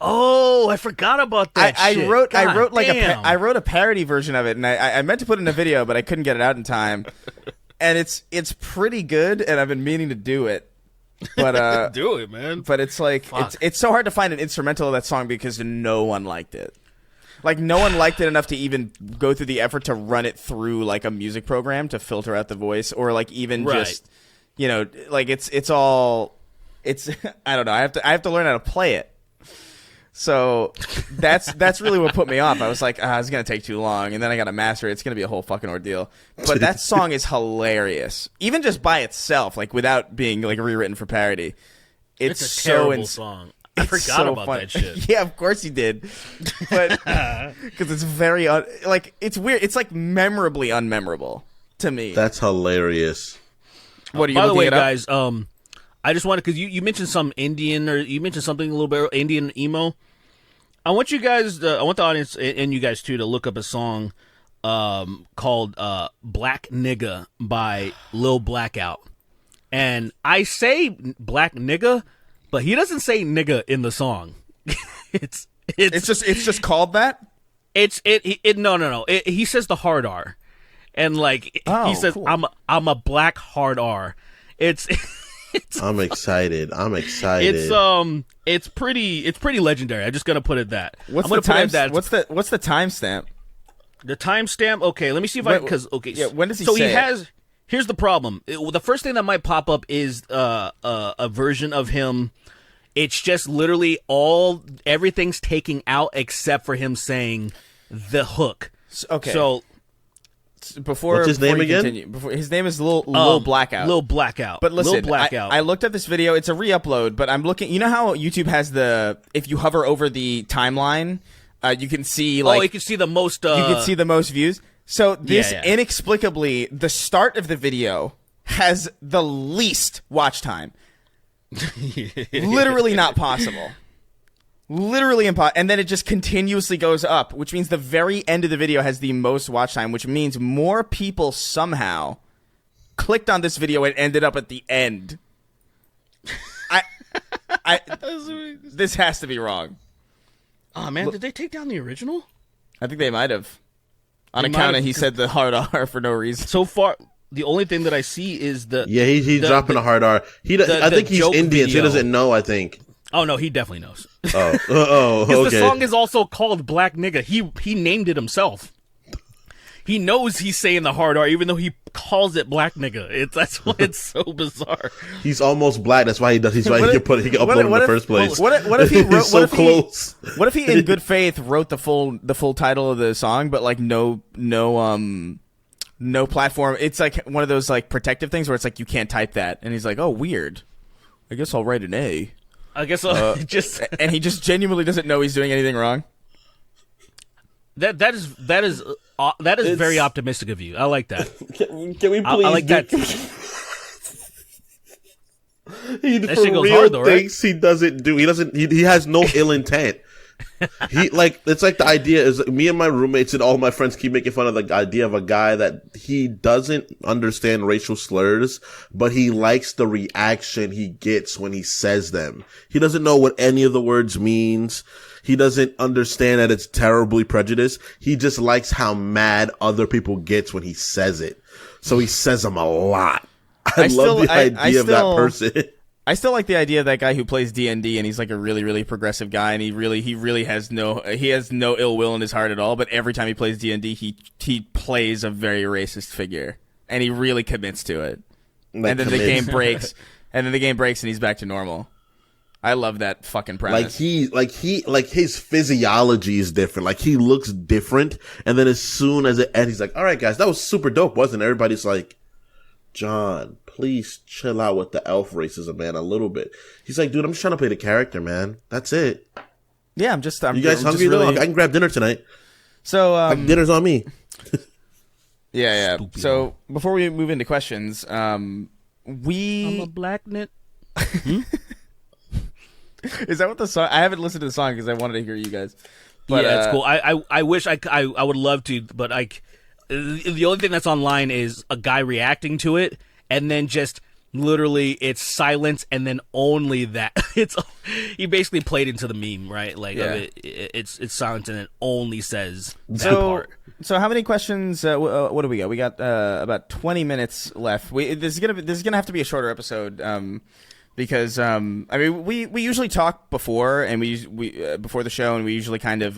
Oh, I forgot about that. I wrote a parody version of it, and I meant to put it in a video, but I couldn't get it out in time. And it's pretty good, and I've been meaning to do it. But do it, man. But it's like it's so hard to find an instrumental of that song because no one liked it. Like no one liked it enough to even go through the effort to run it through like a music program to filter out the voice, or like even just like it's I don't know. I have to learn how to play it. So that's really what put me off. I was like, it's gonna take too long, and then I gotta master it. It's gonna be a whole fucking ordeal. But that song is hilarious, even just by itself, like without being like rewritten for parody. It's a terrible song. I forgot about that shit. Yeah, of course you did, but because it's very it's weird. It's like memorably unmemorable to me. That's hilarious. What are you? By the way, it up? guys, I just wanted, because you mentioned some Indian, or you mentioned something a little bit Indian emo. I want you guys, I want the audience and you guys too to look up a song called "Black Nigga" by Lil Blackout. And I say "Black Nigga," but he doesn't say "nigga" in the song. It's just called that. No. He says the hard R, and like he says, cool. I'm a black hard R. I'm excited. It's pretty legendary. I'm just gonna put it that. What's the timestamp? The timestamp. Okay, let me see if when does he say Here's the problem. The first thing that might pop up is a version of him. It's just literally everything's taking out except for him saying the hook. Okay. So. What's his name again? His name is Lil Blackout. Lil Blackout. But listen, Lil Blackout. I looked at this video. It's a re-upload, but I'm looking. You know how YouTube has if you hover over the timeline, you can see you can see the most. You can see the most views. So this inexplicably, the start of the video has the least watch time. Literally not possible. Literally impossible. And then it just continuously goes up, which means the very end of the video has the most watch time, which means more people somehow clicked on this video and ended up at the end. This has to be wrong. Oh man, did they take down the original? I think they might have. On account of he said the hard R for no reason. So far, the only thing that I see is he's dropping a hard R. I think he's Indian, so he doesn't know, I think. Oh no, he definitely knows. Okay. The song is also called Black Nigga. He named it himself. He knows he's saying the hard R, even though he calls it Black Nigga. That's why it's so bizarre. He's almost black. That's why he does. He's why he can upload it in the first place. What if he wrote? So close. What if he, in good faith, wrote the full title of the song, but like no platform. It's like one of those like protective things where it's like you can't type that, and he's like, oh, weird. I guess I'll write an A. I guess I'll just and he just genuinely doesn't know he's doing anything wrong. That is very optimistic of you. I like that. Can we please? I like that. He That for shit goes real hard, though, right? things he doesn't do. He has no ill intent. It's like the idea is me and my roommates and all my friends keep making fun of the idea of a guy that he doesn't understand racial slurs, but he likes the reaction he gets when he says them. He doesn't know what any of the words means. He doesn't understand that it's terribly prejudiced. He just likes how mad other people gets when he says it. So he says them a lot. I love the idea of that person. I still like the idea of that guy who plays D&D and he's like a really, really progressive guy and he really has no ill will in his heart at all. But every time he plays D&D, he plays a very racist figure and he really commits to it. And then the game breaks, and he's back to normal. I love that fucking premise. Like his physiology is different. Like he looks different. And then as soon as it ends, he's like, all right, guys, that was super dope, wasn't it? Everybody's like, John, please chill out with the elf racism, man, a little bit. He's like, dude, I'm just trying to play the character, man. That's it. Yeah, you guys hungry though? I can grab dinner tonight. So, dinner's on me. yeah. So before we move into questions, I'm a black nit. Is that what the song? I haven't listened to the song because I wanted to hear you guys. But, yeah, it's cool. I wish I would love to, but the only thing that's online is a guy reacting to it, and then just literally it's silence, and then only that. He basically played into the meme, right? Like it's silence, and it only says that part. So how many questions? What do we got? We got about 20 minutes left. This is gonna have to be a shorter episode. Because I mean we usually talk before and we before the show, and we usually kind of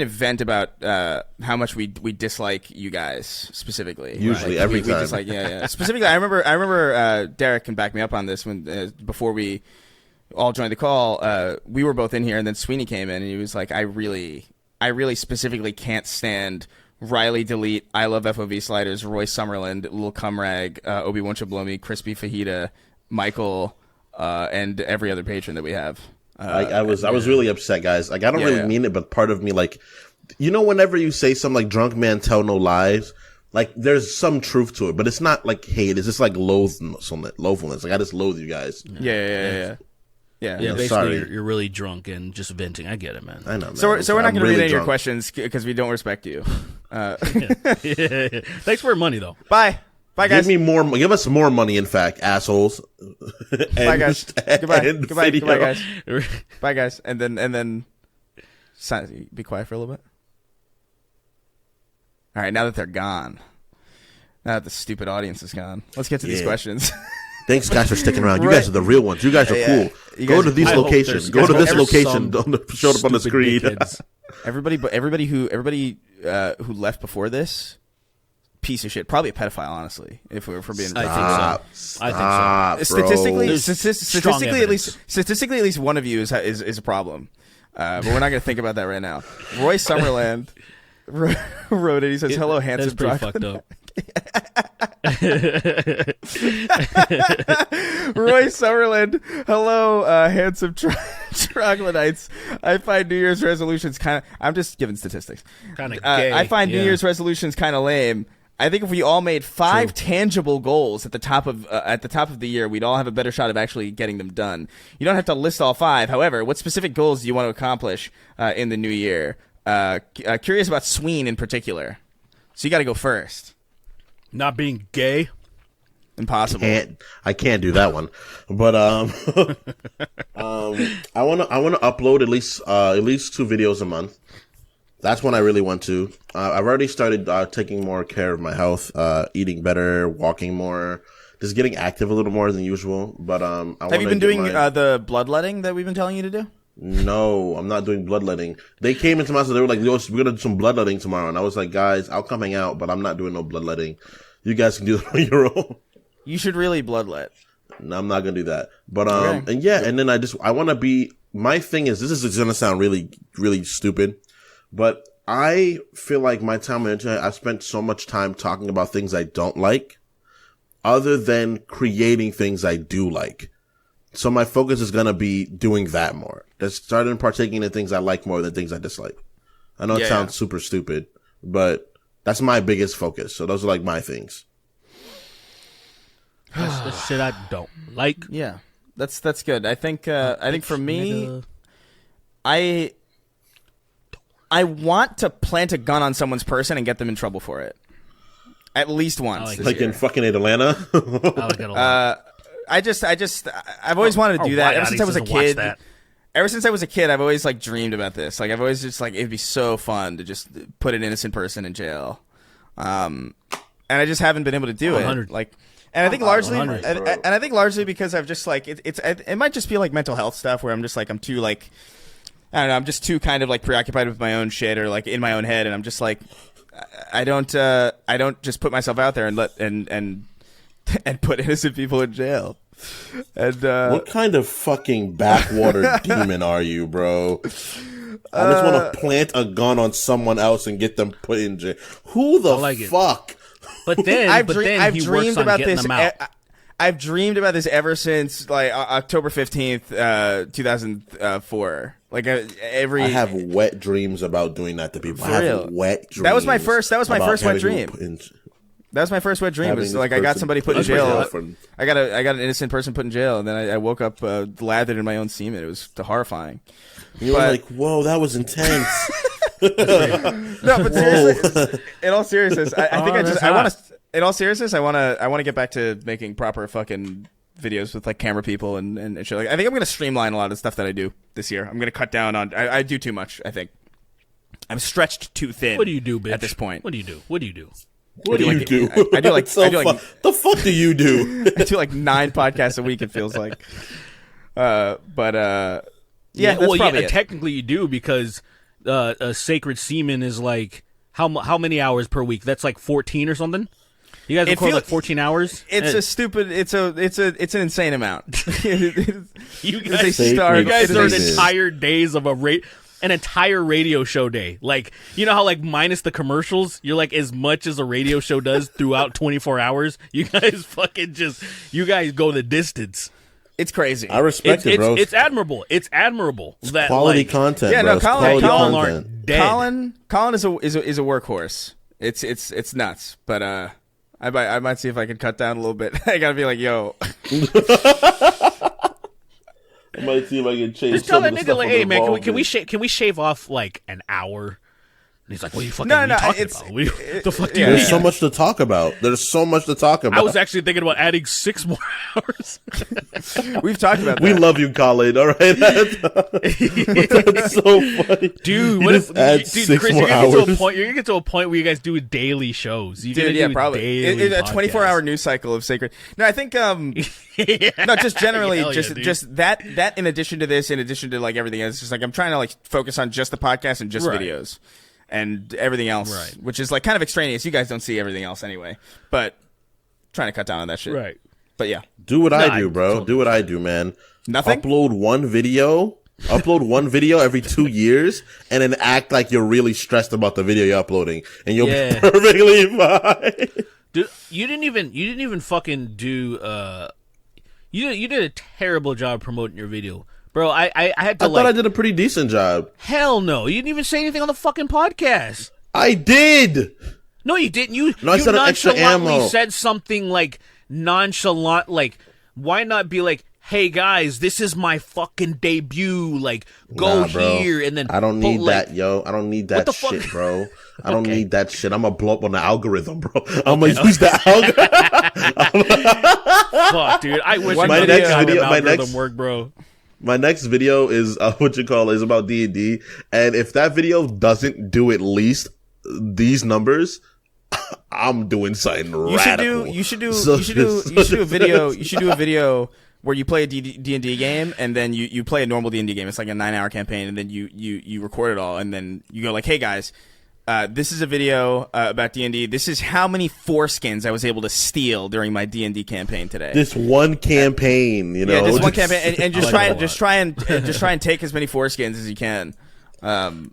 vent about how much we dislike you guys specifically. Usually, every time. We dislike, yeah. Specifically, I remember Derek can back me up on this when before we all joined the call, we were both in here, and then Sweeney came in and he was like, I really specifically can't stand Riley Delete, I Love FOV Sliders, Roy Summerland, Lil Cumrag, Obi-Wan Chablomi, Crispy Fajita, Michael, and every other patron that we have. I was really upset, guys. Like, I don't really mean it, but part of me, like, you know, whenever you say something like "drunk man tell no lies," like there's some truth to it, but it's not like hate. It's just like loathfulness. Like, I just loathe you guys. Yeah, basically, sorry. you're really drunk and just venting. I get it, man. I know, man. So we're not going to read any of your drunk. questions because we don't respect you. Thanks for your money, though. Bye, guys. Give us more money. In fact, assholes. Bye, guys. Goodbye, guys. Bye, guys. And then, be quiet for a little bit. All right, now that they're gone, now that the stupid audience is gone, let's get to these questions. Thanks, guys, for sticking around. You guys are the real ones. You guys are cool. Go to these locations. Go to this location. Don't show up on the screen. Everybody who left before this, piece of shit. Probably a pedophile, honestly. If we're being, I think so. Statistically, at least one of you is a problem. But we're not going to think about that right now. Roy Summerland wrote it. He says, "Hello, handsome chocolate." That's pretty fucked up. Roy Summerland, hello, handsome troglodytes. I find New Year's resolutions kind of. I'm just giving statistics. Kind of gay. I find New Year's resolutions kind of lame. I think if we all made 5 tangible goals at the top of the year, we'd all have a better shot of actually getting them done. You don't have to list all 5. However, what specific goals do you want to accomplish in the new year? Curious about Sween in particular. So you got to go first. Not being gay. Impossible. I can't do that one, but I want to upload at least 2 videos a month. That's when I really want to. I've already started taking more care of my health, eating better, walking more, just getting active a little more than usual. But have you been doing the bloodletting that we've been telling you to do? No, I'm not doing bloodletting. They came into my house and they were like, "Yo, we're gonna do some bloodletting tomorrow," and I was like, "Guys, I'll come hang out, but I'm not doing no bloodletting. You guys can do it on your own." You should really bloodlet. No, I'm not gonna do that. But and then I want to be. My thing is, this is gonna sound really, really stupid, but I feel like my time on the internet, I spent so much time talking about things I don't like, other than creating things I do like. So my focus is gonna be doing that more. Just starting partaking in things I like more than things I dislike. I know it sounds super stupid, but that's my biggest focus. So those are like my things. That's the shit I don't like. Yeah, that's good. I think for me, I want to plant a gun on someone's person and get them in trouble for it. At least once. Like in fucking Atlanta. I like it a lot. I've always wanted to do that ever since I was a kid. Ever since I was a kid, I've always like dreamed about this. Like I've always just like it'd be so fun to just put an innocent person in jail, and I just haven't been able to do it. Like. And I think largely, because I've just like it might just be like mental health stuff where I'm just like I'm too like I don't know, I'm just too kind of like preoccupied with my own shit or like in my own head, and I'm just like I don't just put myself out there and let and put innocent people in jail. And what kind of fucking backwater demon are you, bro? I just want to plant a gun on someone else and get them put in jail. Who the fuck? But then, I've dreamed about this. I've dreamed about this ever since like October 15th, 2004. Like I have wet dreams about doing that to people. I have wet dreams. That was my first wet dream. That was my first wet dream. Was like I got somebody put in jail. I got an innocent person put in jail, and then I woke up lathered in my own semen. It was horrifying. You were like, "Whoa, that was intense." No, but seriously, in all seriousness, I want to get back to making proper fucking videos with like camera people and shit. Like, I think I'm gonna streamline a lot of the stuff that I do this year. I'm gonna cut down on. I do too much. I think I'm stretched too thin. What do you do, bitch? At this point, what do you do? What do you do? What do you do? I do like. The fuck do you do? I do like 9 podcasts a week. It feels like. Yeah. Well, yeah. Technically, you do because. A sacred semen is like how many hours per week? That's like 14 or something. You guys record like 14 hours. It's a stupid. It's an insane amount. You guys are an entire days of an entire radio show day. Like you know how like minus the commercials, you're like as much as a radio show does throughout 24 hours. You guys you guys go the distance. It's crazy. I respect it, bro. It's admirable. It's admirable. It's that quality content. Yeah, bro. Colin is a workhorse. It's nuts. But I might see if I can cut down a little bit. I gotta be like, yo. I might see if I can change. Just tell that nigga like, hey man, can we shave off like an hour? And he's like, what are you fucking talking about? The fuck do you mean? There's so much to talk about. I was actually thinking about adding 6 more hours. We've talked about that. We love you, Colin. All right, that's so funny. Dude, what if Chris, you're gonna get to a point where you guys do daily shows. Probably. A 24-hour news cycle of sacred. No, I think no, just generally, just that in addition to this, in addition to like everything else, it's just like I'm trying to like focus on just the podcast and just videos. And everything else, which is like kind of extraneous. You guys don't see everything else anyway. But trying to cut down on that shit. Right. But yeah. Do what I do, bro. Do what I do, man. Nothing? Upload one video every 2 years and then act like you're really stressed about the video you're uploading. And you'll be perfectly fine. Dude, you didn't even fucking do you did a terrible job promoting your video. Bro, I had to. I thought I did a pretty decent job. Hell no, you didn't even say anything on the fucking podcast. I did. No, you didn't. I said an extra ammo. Said something like nonchalant, like why not be like, hey guys, this is my fucking debut. Like, go here and then. I don't need that, yo. I don't need that shit, bro. I don't need that shit. I'm gonna blow up on the algorithm, bro. I'm gonna use the algorithm. Fuck, dude. I wish my next video work, bro. My next video is is about D&D, and if that video doesn't do at least these numbers, I'm doing something radical. You should do a video. You should do a video where you play a D&D game, and then you play a normal D&D game. It's like a 9-hour campaign, and then you record it all, and then you go like, hey guys, this is a video about D&D. This is how many foreskins I was able to steal during my D&D campaign today. This one campaign, you know. Yeah, just one campaign, and just try and take as many foreskins as you can.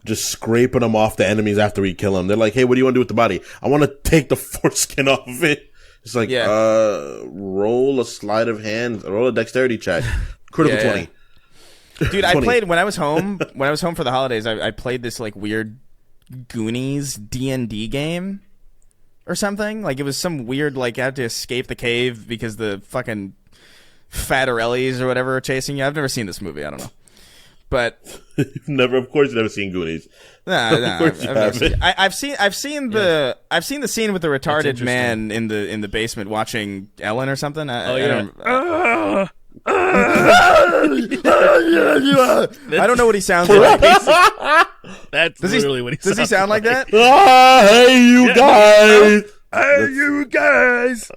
Just scraping them off the enemies after we kill them. They're like, hey, what do you want to do with the body? I want to take the foreskin off of it. It's like, roll a sleight of hand, roll a dexterity check. Critical 20. Dude, 20. I played when I was home for the holidays. I played this like weird Goonies D&D game or something. Like it was some weird, like I had to escape the cave because the fucking Fattarellis or whatever are chasing you. I've never seen this movie. I don't know. But of course you've never seen Goonies. I've seen the scene with the retarded man in the basement watching Ellen or something. I don't know what he sounds like. That's literally what he sounds like. Does he sound like that? Hey, you guys. Hey, you guys.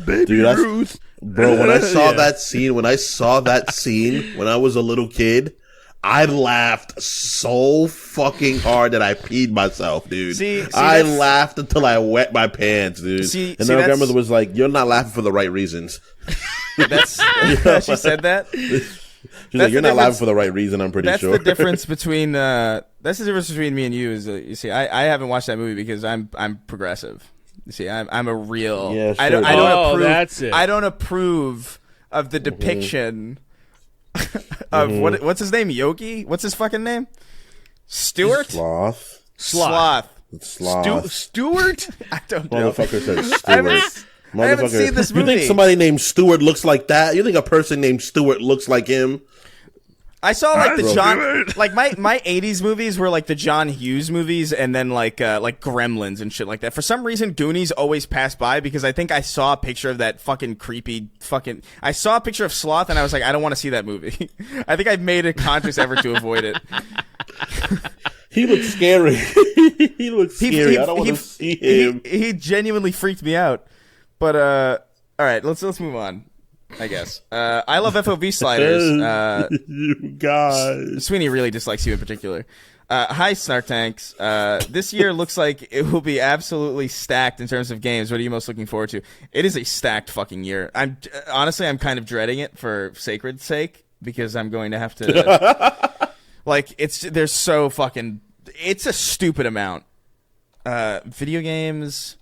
Baby Dude, Ruth. Bro, when I saw that scene, when I was a little kid, I laughed so fucking hard that I peed myself, dude. I laughed until I wet my pants, dude. And then my grandmother was like, you're not laughing for the right reasons. She said that? She's like, you're not laughing for the right reason, I'm pretty sure. That's the difference between me and you is, you see, I haven't watched that movie because I'm progressive. You see, I'm a real. Yeah, sure. I don't approve. That's it. I don't approve of the depiction of what's his name? Yogi? What's his fucking name? Stuart? Sloth. Sloth. Stuart? I don't know. Motherfucker said Stuart. I haven't seen this movie. You think somebody named Stuart looks like that? You think a person named Stuart looks like him? I saw like the John, like my 80s movies were like the John Hughes movies, and then like Gremlins and shit like that. For some reason, Goonies always passed by because I think I saw a picture of that fucking creepy fucking. I saw a picture of Sloth, and I was like, I don't want to see that movie. I think I made a conscious effort to avoid it. He looks scary. He looks scary. I don't want to see him. He genuinely freaked me out. But all right, let's move on. I guess. I love FOV sliders. You guys. Sweeney really dislikes you in particular. Hi, Snark Tanks. This year looks like it will be absolutely stacked in terms of games. What are you most looking forward to? It is a stacked fucking year. I'm kind of dreading it for Sacred's sake because I'm going to have to like there's so fucking it's a stupid amount. Video games.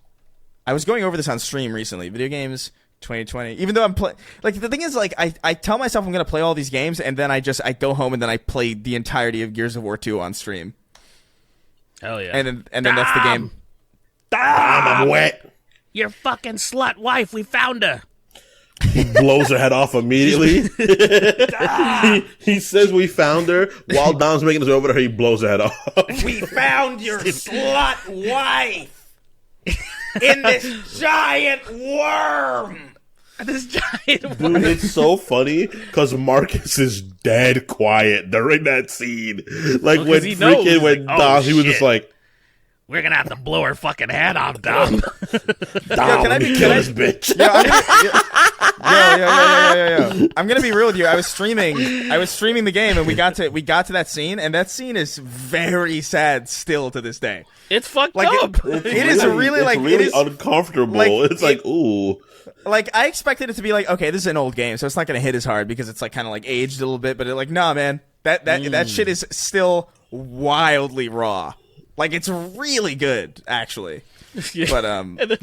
I was going over this on stream recently. Video games 2020. Even though I'm like the thing is like I tell myself I'm gonna play all these games and then I go home and then I play the entirety of Gears of War 2 on stream. Hell yeah! And then that's the game. I'm wet. Your fucking slut wife. We found her. He blows her head off immediately. he says we found her. While Dom's making his way over to her, he blows her head off. We found your slut wife in this giant worm. This giant Dude, it's so funny because Marcus is dead quiet during that scene. Like when he knows. When Like, Dom, he was just like, we're gonna have to blow her fucking head off, Dom. Dom, let me kill this bitch. Yo, I'm gonna be real with you. I was streaming the game, and we got to that scene, and that scene is very sad still to this day. It's fucked like up. It is really uncomfortable. Like, it's like, ooh. Like, I expected it to be like, okay, this is an old game, so it's not gonna hit as hard because it's like kind of like aged a little bit. But nah, man, that shit is still wildly raw. Like, it's really good, actually. Yeah. But and then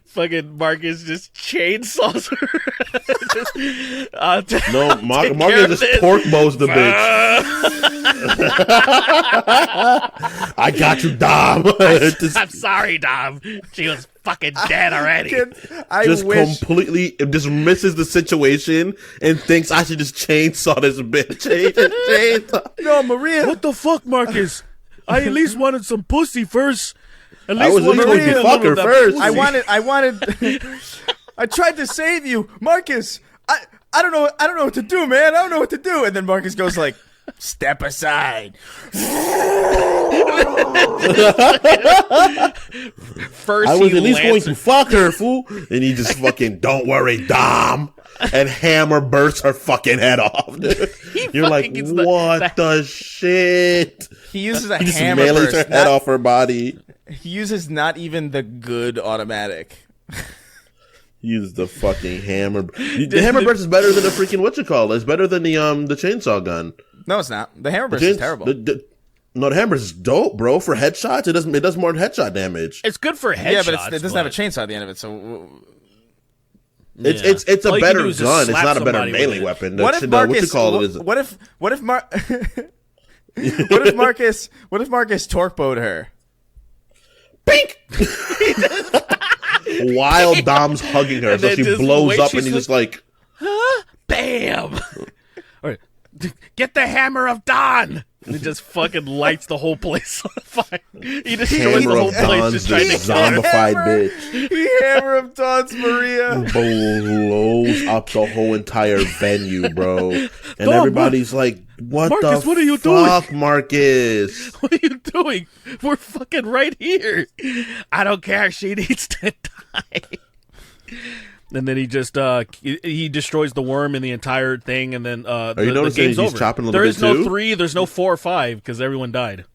fucking Marcus just chainsaws her. No, Marcus just pork bows the bitch. I got you, Dom. I'm sorry, Dom. She was fucking dead already. I just wish. completely dismisses the situation and thinks I should just chainsaw this bitch. Chainsaw. No, Maria. What the fuck, Marcus? I at least wanted some pussy first. At I was at least going to fuck her first. I wanted. I tried to save you, Marcus. I don't know what to do, man. I don't know what to do. And then Marcus goes like, "Step aside." First, I was he at least going lands to fuck her, fool. And he just fucking, don't worry, Dom. And hammer bursts her fucking head off. You're like, fucking gets what the shit? He uses a He just hammer melees burst. her head off her body. He uses not even the good automatic. Use the fucking hammer. The hammer burst is better than the freaking whatchamacallit. It's better than the chainsaw gun. No, it's not. The hammer burst is terrible. No, the hammer burst is dope, bro. For headshots, it does more headshot damage. It's good for headshots. Yeah, but it doesn't have a chainsaw at the end of it. So It's a All you can better do is just gun. It's slap not a better somebody with melee it. weapon. what if Marcus? What if Marcus torque bowed her? Bink! While Dom's hugging her, And so then she just blows wait, up, she's and he's just like, Bam! All right. Get the hammer of Dawn! And it just fucking lights the whole place on fire. He destroys the hammer whole of place Dawn's just trying this to kill her. zombified bitch. He hammer of Dawn's Maria. Blows up the whole entire venue, bro. And Dom, everybody's like, what Marcus, the what are you fuck, doing? Marcus? What are you doing? We're fucking right here. I don't care. She needs to die. And then he just he destroys the worm and the entire thing, and then you the noticing game's he's over. chopping a little There bit is no too? 3, there's no 4 or 5 because everyone died.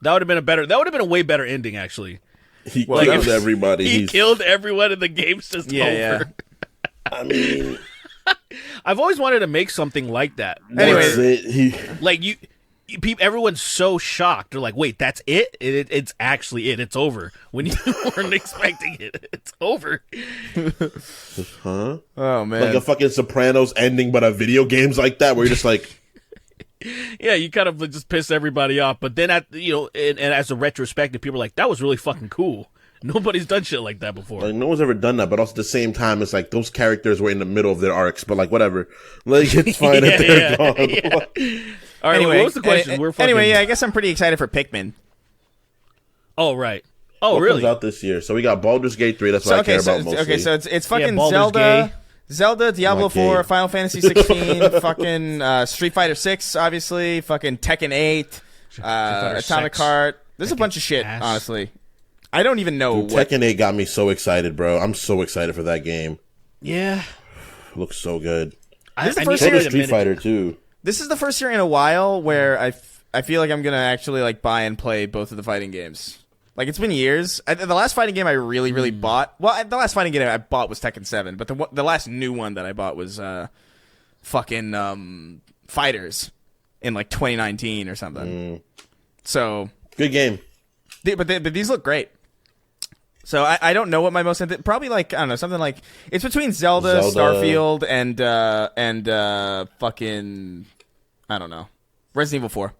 That would have been a way better ending, actually. He Well, kills that was- everybody. He He's- killed everyone, and the game's just over. I mean, I've always wanted to make something like that. Anyway. that's it. Like everyone's so shocked. They're like, "Wait, that's it? It's actually it. It's over." When you weren't expecting it, it's over. Huh? Oh man. Like a fucking Sopranos ending, but a video game's like that, where you're just like, Yeah, you kind of just piss everybody off. But then and as a retrospective, people are like, "That was really fucking cool." Nobody's done shit like that before. no one's ever done that, but also at the same time, it's like those characters were in the middle of their arcs, but like, whatever. Like, it's fine if they're gone. Yeah. All right, what was the question? Anyway, I guess I'm pretty excited for Pikmin. Oh, right. Oh, What really? comes out this year? So we got Baldur's Gate 3, that's what I care about mostly. Okay, so it's fucking Baldur's Gay. Zelda, Diablo Not gay. 4, Final Fantasy 16, fucking Street Fighter 6, obviously, fucking Tekken 8, Atomic 6, Heart. There's a bunch of shit, ass. honestly. I don't even know Dude, what. Tekken 8 got me so excited, bro. I'm so excited for that game. Yeah. Looks so good. This is the I first So need does to Street admit it. Fighter too. This is the first year in a while where I feel like I'm gonna actually like buy and play both of the fighting games. Like it's been years. The last fighting game I really bought. Well, the last fighting game I bought was Tekken 7, but the last new one that I bought was fucking Fighters in like 2019 or something. So Good game. but these look great. So I don't know what my most probably like I don't know something like it's between Zelda. Starfield, and fucking I don't know Resident Evil 4.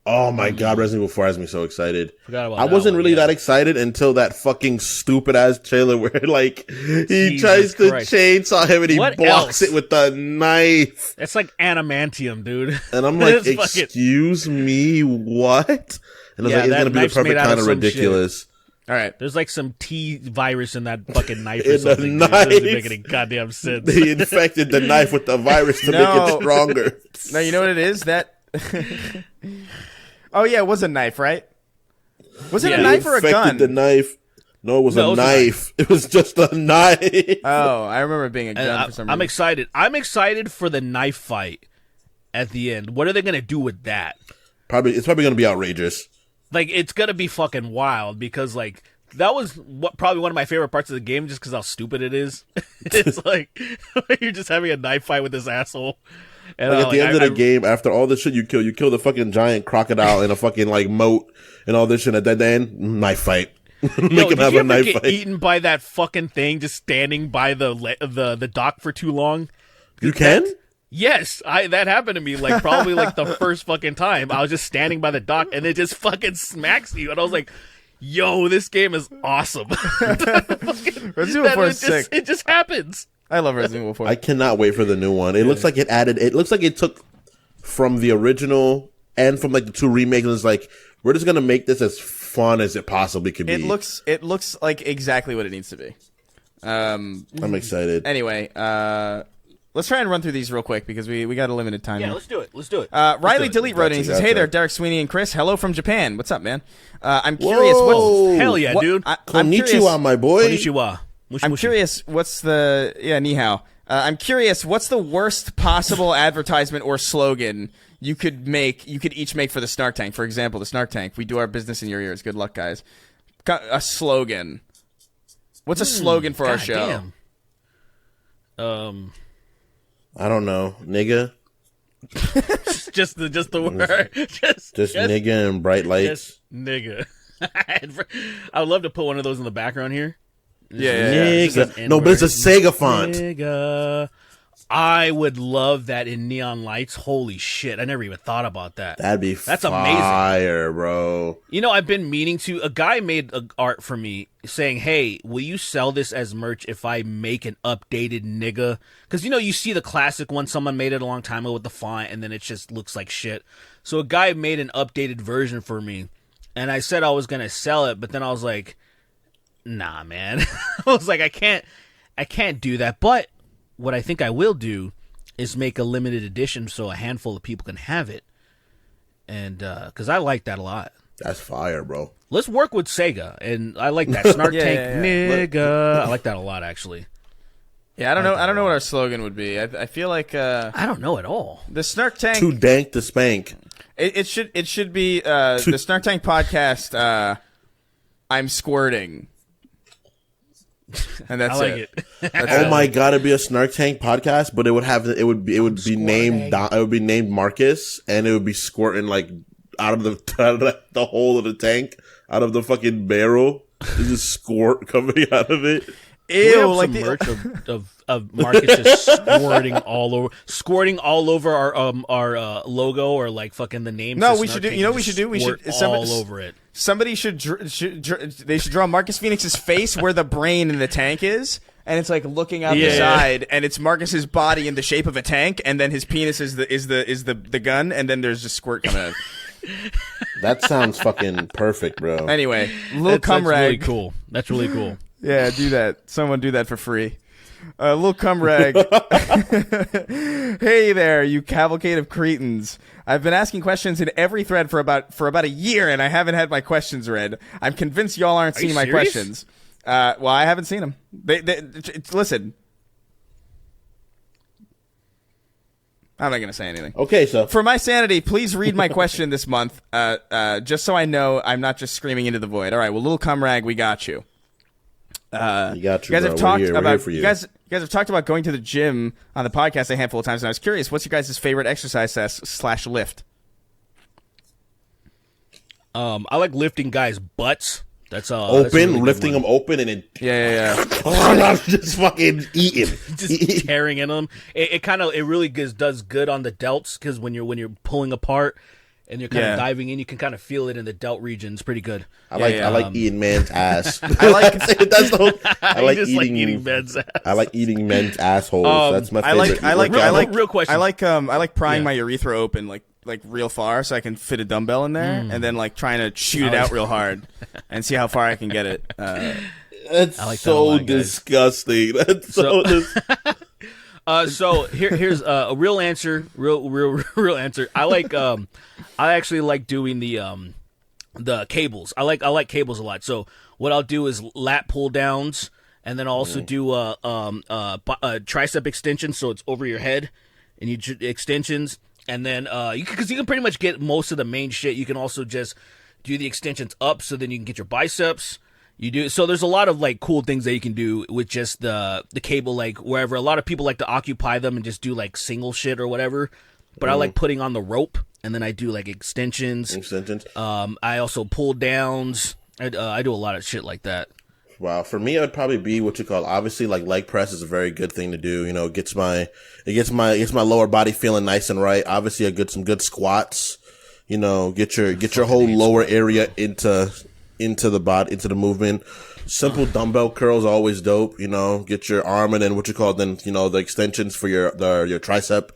Oh my god, Resident Evil 4 has me so excited. Forgot about I that wasn't one, really yeah. that excited until that fucking stupid ass trailer where like he Jesus tries to Christ. chainsaw him and he What blocks else? it with the knife. It's like adamantium, dude. And I'm like, It's fucking- excuse me, what? And I was Yeah, like, it's that gonna be the knife's made perfect out of kind of some shit. ridiculous. All right. There's like some T virus in that fucking knife In or the something. dude. It knife? doesn't make any goddamn sense. They infected the knife with the virus to make No. it stronger. No, you know what it is? That. Oh yeah, it was a knife, right? Was it Yeah. a knife or a Infected gun? the knife. No, it was No, a it was a knife. It was just a knife. Oh, I remember it being a And gun for some reason. I'm excited. I'm excited for the knife fight at the end. What are they gonna do with that? It's probably gonna be outrageous. Like, it's gonna be fucking wild because like that was probably one of my favorite parts of the game, just because how stupid it is. It's like you're just having a knife fight with this asshole. And Like at the end of the game, after all the shit you kill the fucking giant crocodile in a fucking like moat and all this shit. At the end, knife fight. Make Yo, him did have you a ever knife get fight. eaten by that fucking thing just standing by the dock for too long? You can? Yes, that happened to me like probably like the first fucking time. I was just standing by the dock and it just fucking smacks you, and I was like, "Yo, this game is awesome." Resident Evil 4 is sick. It just happens. I love Resident Evil 4. I cannot wait for the new one. It looks like it added. It looks like it took from the original and from like the 2 remakes, and it's like, we're just gonna make this as fun as it possibly could be. It looks like exactly what it needs to be. I'm excited. Anyway, let's try and run through these real quick because we got a limited time. Yeah, here. let's do it. Let's do it. Riley Delete wrote in. He says, "Hey there, Derek Sweeney and Chris. Hello from Japan. What's up, man? I'm curious. Hell yeah, dude. I'm Konnichiwa, my boy. Konnichiwa. I'm curious. What's the ni hao? I'm curious. What's the worst possible advertisement or slogan you could each make for the Snark Tank? For example, the Snark Tank. We do our business in your ears. Good luck, guys. A slogan. What's a slogan for our show? Damn. I don't know, nigga. just the word. Just nigga and bright lights. Just nigga. I would love to put one of those in the background here. Yeah. Nigga. No, but it's a Sega font. Nigga. I would love that in neon lights. Holy shit! I never even thought about that. That's amazing, bro. You know, I've been meaning to. A guy made art for me saying, "Hey, will you sell this as merch if I make an updated nigga?" Because you see the classic one. Someone made it a long time ago with the font, and then it just looks like shit. So a guy made an updated version for me, and I said I was gonna sell it, but then I was like, "Nah, man." I was like, I can't do that, but. What I think I will do is make a limited edition so a handful of people can have it. And because I like that a lot. That's fire, bro. Let's work with Sega. And I like that. Snark Tank nigga. I like that a lot, actually. Yeah, I don't know what our slogan would be. I feel like I don't know at all. The Snark Tank Too dank to spank. It should be the Snark Tank podcast I'm squirting. And that's I like it. Oh my god, it'd be a Snark Tank podcast, but it would be named Marcus, and it would be squirting like out of the hole of the tank, out of the fucking barrel. There's just squirt coming out of it. Ew, like some merch of Marcus just squirting all over our logo or like fucking the name. No, we should do. You know what we should do? We should all over it. Somebody should draw Marcus Phoenix's face where the brain in the tank is, and it's like looking out the side, and it's Marcus's body in the shape of a tank, and then his penis is the gun, and then there's just squirt coming out. That sounds fucking perfect, bro. Anyway, Lil Cumrag. That's really cool. That's really cool. Yeah, do that. Someone do that for free. Lil Cumrag. Hey there, you cavalcade of cretins. I've been asking questions in every thread for about a year, and I haven't had my questions read. I'm convinced y'all aren't seeing my questions. Well, I haven't seen them. Listen. I'm not going to say anything. Okay, so. For my sanity, please read my question this month, just so I know I'm not just screaming into the void. All right, well, Lil Cumrag, we got you. You got you, guys bro. have talked We're about for you. you guys have talked about going to the gym on the podcast a handful of times, and I was curious, what's your guys' favorite exercise / lift? I like lifting guys' butts. That's open, that's really lifting them open, and then just fucking eating, just tearing in them. It really does good on the delts because when you're pulling apart. And you're kind of diving in, you can kind of feel it in the delt region. It's pretty good. I like eating man's ass. I like eating men's ass. I like eating men's assholes. That's my favorite. I like real question. I like prying my urethra open like real far so I can fit a dumbbell in there, and then like trying to shoot it out real hard and see how far I can get it. That's like so disgusting. That's so. So here's a real answer. Real answer. I actually like doing the cables. I like cables a lot. So what I'll do is lat pull downs, and then I'll also do tricep extension. So it's over your head, and you extensions, and then because you can pretty much get most of the main shit. You can also just do the extensions up, so then you can get your biceps. So there's a lot of like cool things that you can do with just the cable, like wherever. A lot of people like to occupy them and just do like single shit or whatever. But I like putting on the rope, and then I do like extensions. I also pull downs. I do a lot of shit like that. Wow, for me, it would probably be what you call, obviously, like leg press is a very good thing to do. You know, it gets my lower body feeling nice and right. Obviously, some good squats. You know, get your whole lower area into the movement. Simple dumbbell curls always dope. You know, get your arm and then the extensions for your tricep.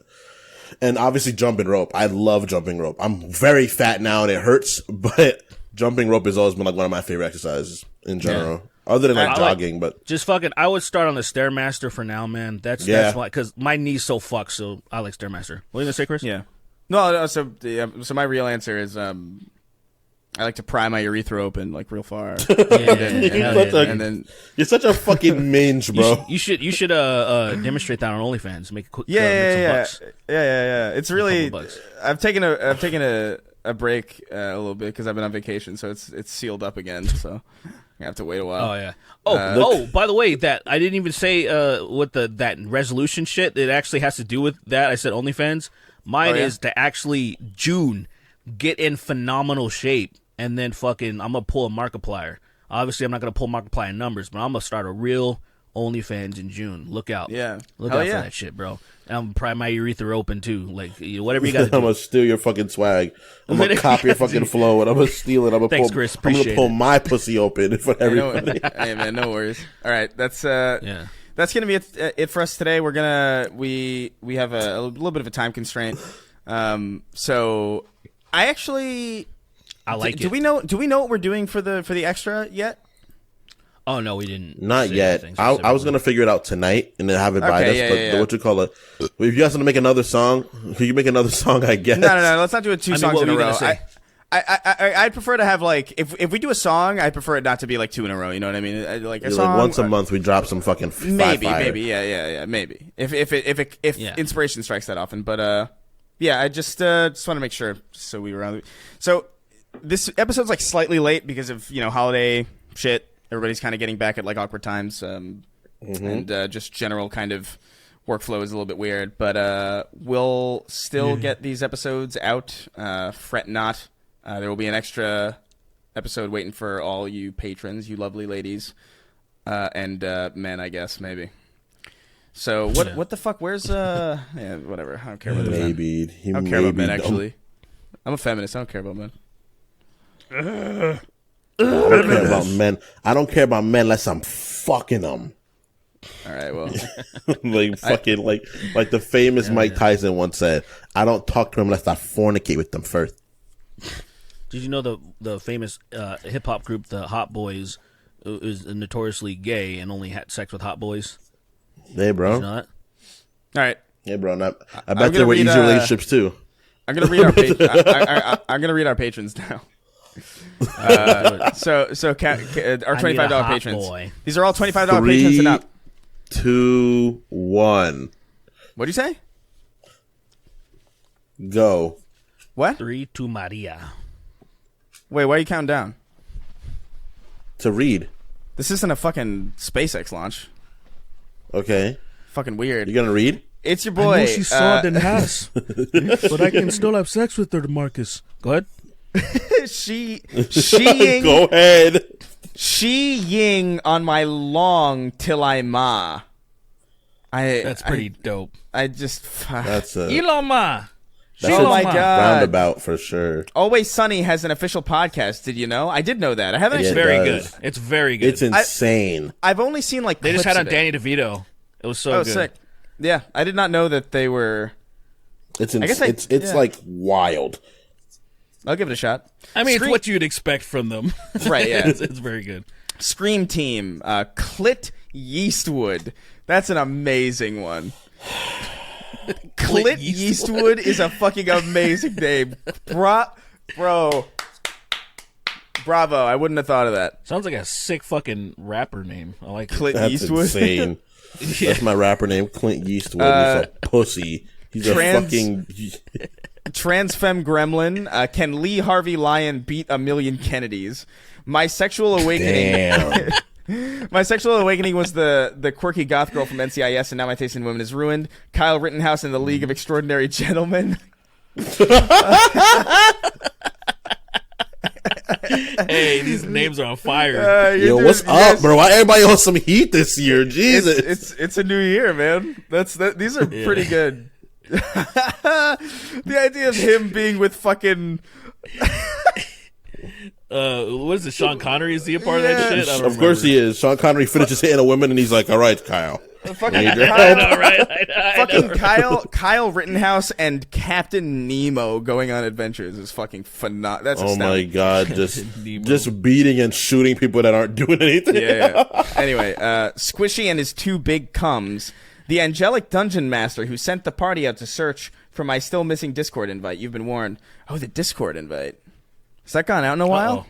And obviously jumping rope. I love jumping rope. I'm very fat now and it hurts, but jumping rope has always been like one of my favorite exercises in general. Yeah. Other than jogging, but just I would start on the Stairmaster for now, man. That's why, because my knee's so fucked. So I like Stairmaster. What are you gonna say, Chris? Yeah. No. So my real answer is I like to pry my urethra open like real far. You're such a fucking minge, bro. You should demonstrate that on OnlyFans. Make a quick yeah. It's really I've taken a break a little bit because I've been on vacation, so it's sealed up again. So I have to wait a while. Oh yeah. By the way, that I didn't even say what that resolution shit. It actually has to do with that. I said OnlyFans. Mine is to actually June get in phenomenal shape, and then I'm gonna pull a Markiplier. Obviously, I'm not gonna pull Markiplier numbers, but I'm gonna start a real OnlyFans in June. Look out. Yeah. Look out for that shit, bro. And I'm gonna pry my urethra open too. Like whatever you gotta do. I'm gonna steal your fucking swag. I'm gonna copy your fucking flow, and I'm gonna steal it. Thanks, Chris. I'm gonna pull my pussy open for everybody. Hey man, no worries. All right, that's that's gonna be it for us today. We're gonna we have a little bit of a time constraint. So I like it. Do we know what we're doing for the extra yet? Oh no, we didn't. Not yet. I was gonna figure it out tonight and then have it by us. What you call it? If you guys want to make another song, you make another song, I guess. No. Let's not do it two songs in a row. I'd prefer to have like if we do a song, I'd prefer it not to be like two in a row. You know what I mean? Like a song, like once a month we drop some fucking maybe maybe if inspiration strikes that often. But I just want to make sure so we were on. So this episode's like slightly late because of holiday shit. Everybody's kind of getting back at like awkward times, and just general kind of workflow is a little bit weird. But we'll still get these episodes out. Fret not. There will be an extra episode waiting for all you patrons, you lovely ladies, and men, I guess maybe. So what the fuck? Where's whatever. I don't care about men. I don't care about men actually. I'm a feminist. I don't care about men. I don't care about men. I don't care about men unless I'm fucking them. All right, well, like the famous Mike Tyson once said, "I don't talk to them unless I fornicate with them first." Did you know the famous hip hop group, the Hot Boys, is notoriously gay and only had sex with hot boys? Hey, bro. Did you know that? All right. Yeah, bro. I bet there were easy relationships too. I'm gonna read our I'm gonna read our patrons now. Our $25 patrons. Boy. These are all $25 patrons and up. 2, 1. What'd you say? Go. What? 3 to Maria. Wait, why are you counting down? To read. This isn't a fucking SpaceX launch. Okay. Fucking weird. You gonna read? It's your boy. I know she's sawed in half, but I can still have sex with her, Marcus. Go ahead. She Go ahead. She ying on my long till I ma. That's pretty dope. I just that's a Iloma. Oh my god. Roundabout for sure. Always Sunny has an official podcast. Did you know? I did know that. I haven't. It's very good. It's very good. It's insane. I've only seen like they just clips had on of Danny DeVito. It was so good. Sick. Yeah, I did not know that they were. It's like wild. I'll give it a shot. I mean, it's what you'd expect from them. Right, yeah. It's very good. Scream Team, Clit Yeastwood. That's an amazing one. Clit Yeastwood is a fucking amazing name. Bro. Bravo. I wouldn't have thought of that. Sounds like a sick fucking rapper name. I like Clit That's Yeastwood. Insane. Yeah. That's my rapper name, Clint Yeastwood. He's a pussy. He's a fucking... Transfemme Gremlin. Can Lee Harvey Lyon beat a million Kennedys? My sexual awakening. Damn. My sexual awakening was the quirky goth girl from NCIS, and now my taste in women is ruined. Kyle Rittenhouse in the League of Extraordinary Hey, these names are on fire. Yo, what's up, bro? Why everybody on some heat this year? Jesus, it's a new year, man. These are pretty good. The idea of him being with fucking. What is it? Sean Connery? Is he a part of that shit? I don't of course he is. Sean Connery finishes hitting a woman, and he's like, "All right, Kyle." Fucking Kyle Rittenhouse and Captain Nemo going on adventures is fucking phenomenal. That's my god, just beating and shooting people that aren't doing anything. Yeah. Anyway, Squishy and his two big cums. The angelic dungeon master who sent the party out to search for my still missing Discord invite. You've been warned. Oh, the Discord invite. Has that gone out in a while?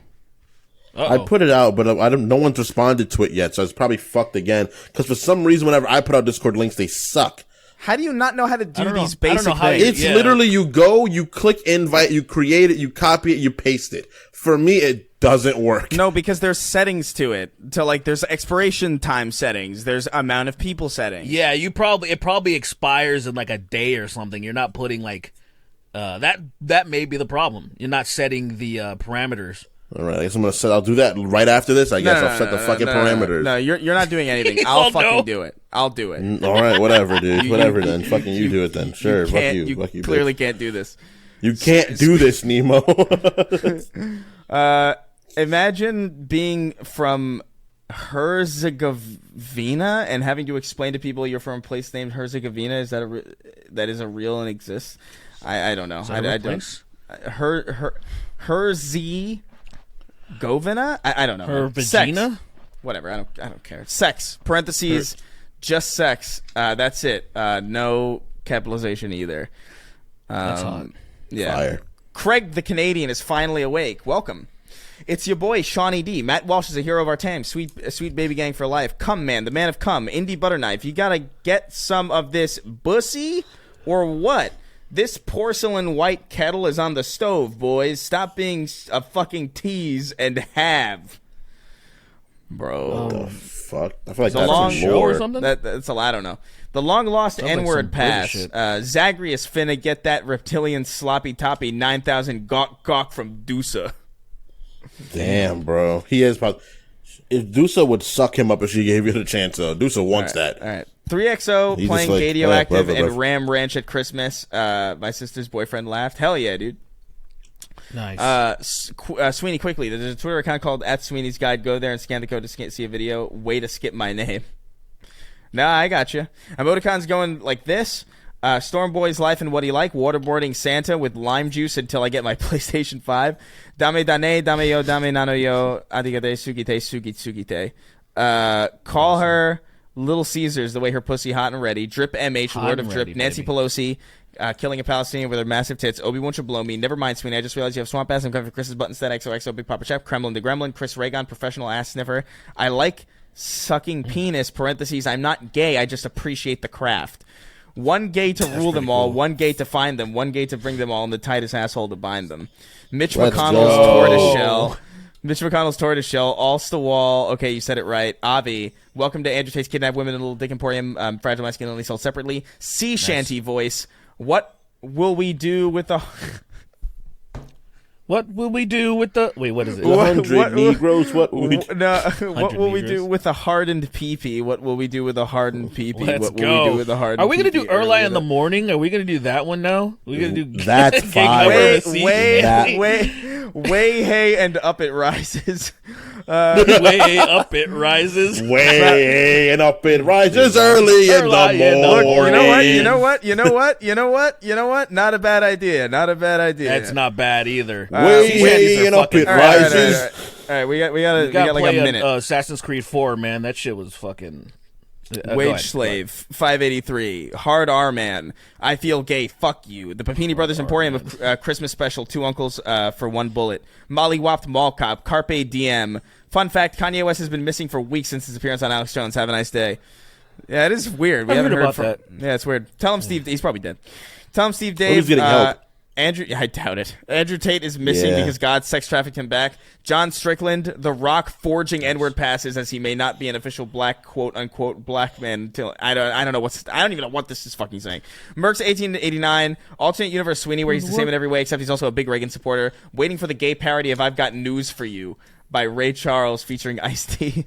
I put it out, but no one's responded to it yet, so it's probably fucked again. Because for some reason, whenever I put out Discord links, they suck. How do you not know how to do these basic things? It's literally you go, you click invite, you create it, you copy it, you paste it. For me, it doesn't work. No, because there's settings to it. There's expiration time settings. There's amount of people settings. Yeah, it probably expires in like a day or something. You're not putting like that may be the problem. You're not setting the parameters. All right, I guess I'll do that right after this. I guess I'll set the fucking parameters. No, you're not doing anything. I'll fucking do it. I'll do it. All right, whatever, dude. Whatever then. Fucking you do it then. Sure, fuck you. You clearly can't do this. You can't do this, Nemo. Imagine being from Herzegovina and having to explain to people you're from a place named Herzegovina. Is that is a real and exists? I don't know. I don't. Herzegovina? I don't know. Her vagina? Sex. Whatever. I don't care. Sex. Parentheses. Just sex. That's it. No capitalization either. That's hot. Yeah. Fire. Craig the Canadian is finally awake. Welcome. It's your boy, Shawnee D. Matt Walsh is a hero of our time. Sweet baby gang for life. Come, man. The man of come. Indie Butterknife. You gotta get some of this bussy or what? This porcelain white kettle is on the stove, boys. Stop being a fucking tease and have. Bro. What the fuck? I feel like that's a long show or something? That's a lot. I don't know. The long-lost N-word pass. Zagreus finna get that reptilian sloppy toppy 9,000 gawk from Dusa. Damn, bro. He is probably... If Dusa would suck him up if she gave you the chance, though. Dusa wants that. All right. 3XO He's playing like, Radioactive and Ram Ranch at Christmas. My sister's boyfriend laughed. Hell yeah, dude. Nice. Sweeney, quickly. There's a Twitter account called @Sweeney's Guide. Go there and scan the code to see a video. Way to skip my name. Nah, I got you. Emoticon's going like this. Stormboy's life and what he like. Waterboarding Santa with lime juice until I get my PlayStation 5. Dame dane, dame yo, dame nano yo. Adigate, sugite, sugite. Call her Little Caesars, the way her pussy hot and ready. Drip MH, Lord of Drip. Nancy Pelosi, killing a Palestinian with her massive tits. Obi won't you blow me. Never mind, Sweeney. I just realized you have swamp ass. I'm coming for Chris's button stat. XOXO, Big Papa Chef. Kremlin the Gremlin. Chris Reagan, professional ass sniffer. I like sucking penis. Parentheses. I'm not gay. I just appreciate the craft. One gay to rule them all. One gay to find them. One gay to bring them all. And the tightest asshole to bind them. Mitch McConnell's tortoiseshell. Mitch McConnell's tortoiseshell, All-Sta-Wall. Okay, you said it right. Avi, welcome to Andrew Tate's Kidnapped Women in Little Dick Emporium. Fragile Masculinity sold separately. Sea Shanty voice. What will we do with the... What will we do with the... Wait, what is it? 100 Negroes? What will we do? What will we do with a hardened pee-pee? What will we do with a hardened pee-pee? Let's What will we do with a hardened Are we going to pee-pee? do Early in the Morning? Are we going to do that one now? Are we going to do... That's fire. Way, hey, and up it rises. Way up it rises. Way and up it rises early in the morning. You know what? Not a bad idea. That's not bad either. Way and up it rises. All right, we got like a minute. Assassin's Creed 4, man. That shit was fucking... Wage Slave, 583. Hard R Man. I feel gay. Fuck you. The Papini Brothers Emporium of Christmas Special. 2 uncles for 1 bullet. Molly Whopped Mall Cop. Carpe Diem. Fun fact: Kanye West has been missing for weeks since his appearance on Alex Jones. Have a nice day. Yeah, it is weird. We haven't heard about from... that. Yeah, it's weird. Tell him Steve. He's probably dead. Tell him Steve Dave. He's getting help. I doubt it. Andrew Tate is missing because God sex trafficked him back. John Strickland, The Rock forging N-word passes as he may not be an official black quote unquote black man until I don't even know what this is fucking saying. Merck's 1889, alternate universe Sweeney where he's the same in every way except he's also a big Reagan supporter. Waiting for the gay parody of I've Got News for You by Ray Charles featuring Ice-T.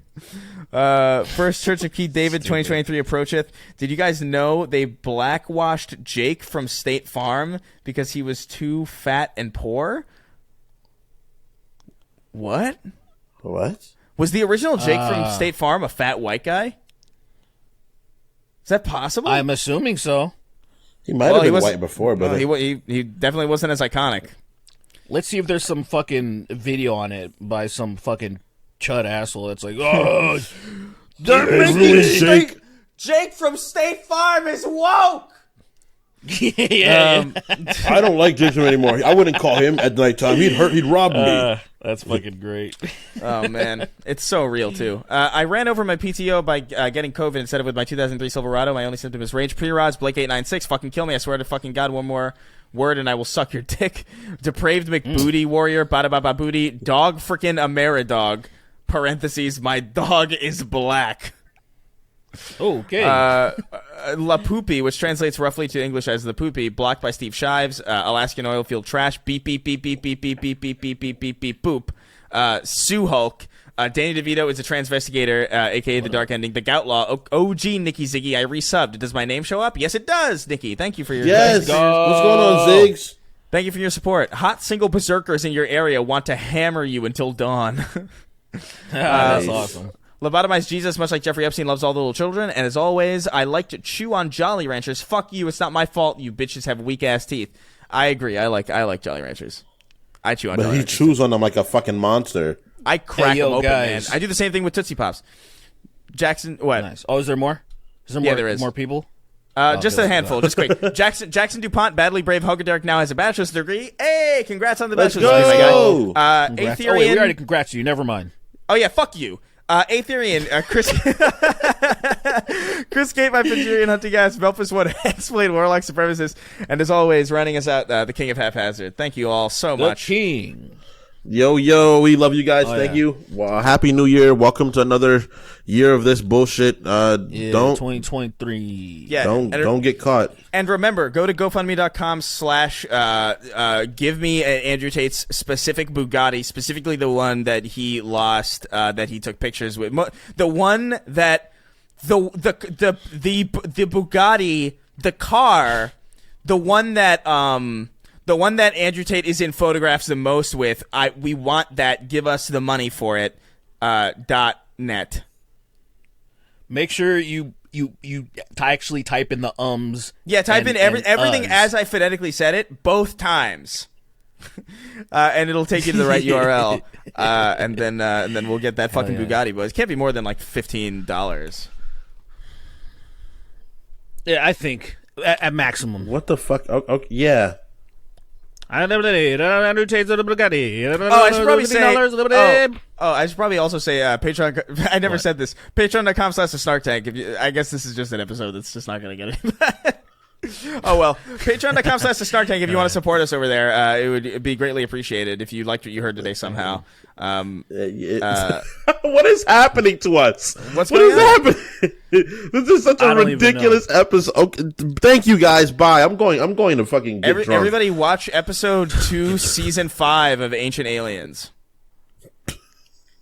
First Church of Keith David 2023 approacheth. Did you guys know they blackwashed Jake from State Farm because he was too fat and poor? What? Was the original Jake from State Farm a fat white guy? Is that possible? I'm assuming so. He might have been white before, but he definitely wasn't as iconic. Let's see if there's some fucking video on it by some fucking chud asshole that's like, oh, they're making Jake from State Farm is woke. I don't like Jason anymore. I wouldn't call him at nighttime. He'd rob me. That's fucking great. Oh man, it's so real too. I ran over my PTO by getting COVID instead of with my 2003 Silverado. My only symptom is rage. Pre-rods, Blake896, fucking kill me. I swear to fucking God, one more word and I will suck your dick. Depraved McBooty Warrior, bada baba booty, dog freaking Ameridog. Parentheses, my dog is black. Okay. La Poopy, which translates roughly to English as the Poopy, blocked by Steve Shives. Alaskan oil field trash. Beep beep beep beep beep beep beep beep beep beep beep beep boop. Sue Hulk. Danny DeVito is a transvestigator, aka the Dark Ending. The Goutlaw. OG Nikki Ziggy. I resubbed. Does my name show up? Yes, it does. Nikki, thank you for your what's going on, Ziggs? Thank you for your support. Hot single berserkers in your area want to hammer you until dawn. That's awesome. Lobotomized Jesus, much like Jeffrey Epstein, loves all the little children. And as always, I like to chew on Jolly Ranchers. Fuck you. It's not my fault. You bitches have weak ass teeth. I agree. I like Jolly Ranchers. I chew on Jolly Ranchers. But he chews on them like a fucking monster. I crack them open, man. I do the same thing with Tootsie Pops. Jackson, what? Nice. Oh, is there more? Is there more? Yeah, there is. More people? Just a handful. Just quick. Jackson DuPont, badly brave Hogaderk, now has a bachelor's degree. Hey, congrats on the bachelor's degree, my guy. Aetherian. Oh, wait, we already congrats you. Never mind. Oh, yeah, fuck you. Aetherian, Chris Kate, my Pangerian hunting ass, Belfast one, X-Blade Warlock Supremacist, and as always, running us out, the King of Haphazard. Thank you all so much. The King. Yo, we love you guys. Thank you. Well, Happy New Year. Welcome to another year of this bullshit. Don't 2023. Yeah, don't get caught. And remember, go to GoFundMe.com/ give me Andrew Tate's specific Bugatti, specifically the one that he lost, that he took pictures with. The one that the Bugatti, the car, the one that Andrew Tate is in photographs the most with, we want that. Give us the money for it. .net. Make sure you actually type in the ums. Yeah, type in everything as I phonetically said it both times, and it'll take you to the right URL. And then we'll get that fucking Bugatti. But it can't be more than like $15. Yeah, I think at maximum. What the fuck? Okay, yeah. I should probably also say Patreon. I never said this. Patreon.com/SnarkTank. I guess this is just an episode that's just not going to get it. Oh well, Patreon.com/SnarkTank. If you want to support us over there, it would be greatly appreciated if you liked what you heard today somehow. What is happening to us? What is happening? This is such a ridiculous episode. Okay, thank you guys. Bye. I'm going to fucking get drunk. Everybody watch episode 2, season 5 of Ancient Aliens.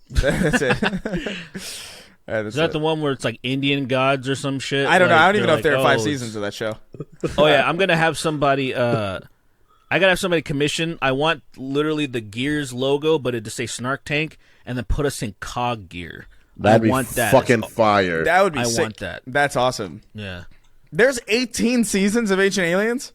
That's it. Is that the one where it's like Indian gods or some shit? I don't know. I don't even know if there are 5 seasons of that show. Oh yeah, I'm gonna have somebody. I gotta have somebody commission. I want literally the Gears logo, but it to say Snark Tank, and then put us in COG gear. That'd be fucking fire. That would be I sick. want that. That's awesome. Yeah. There's 18 seasons of Ancient Aliens?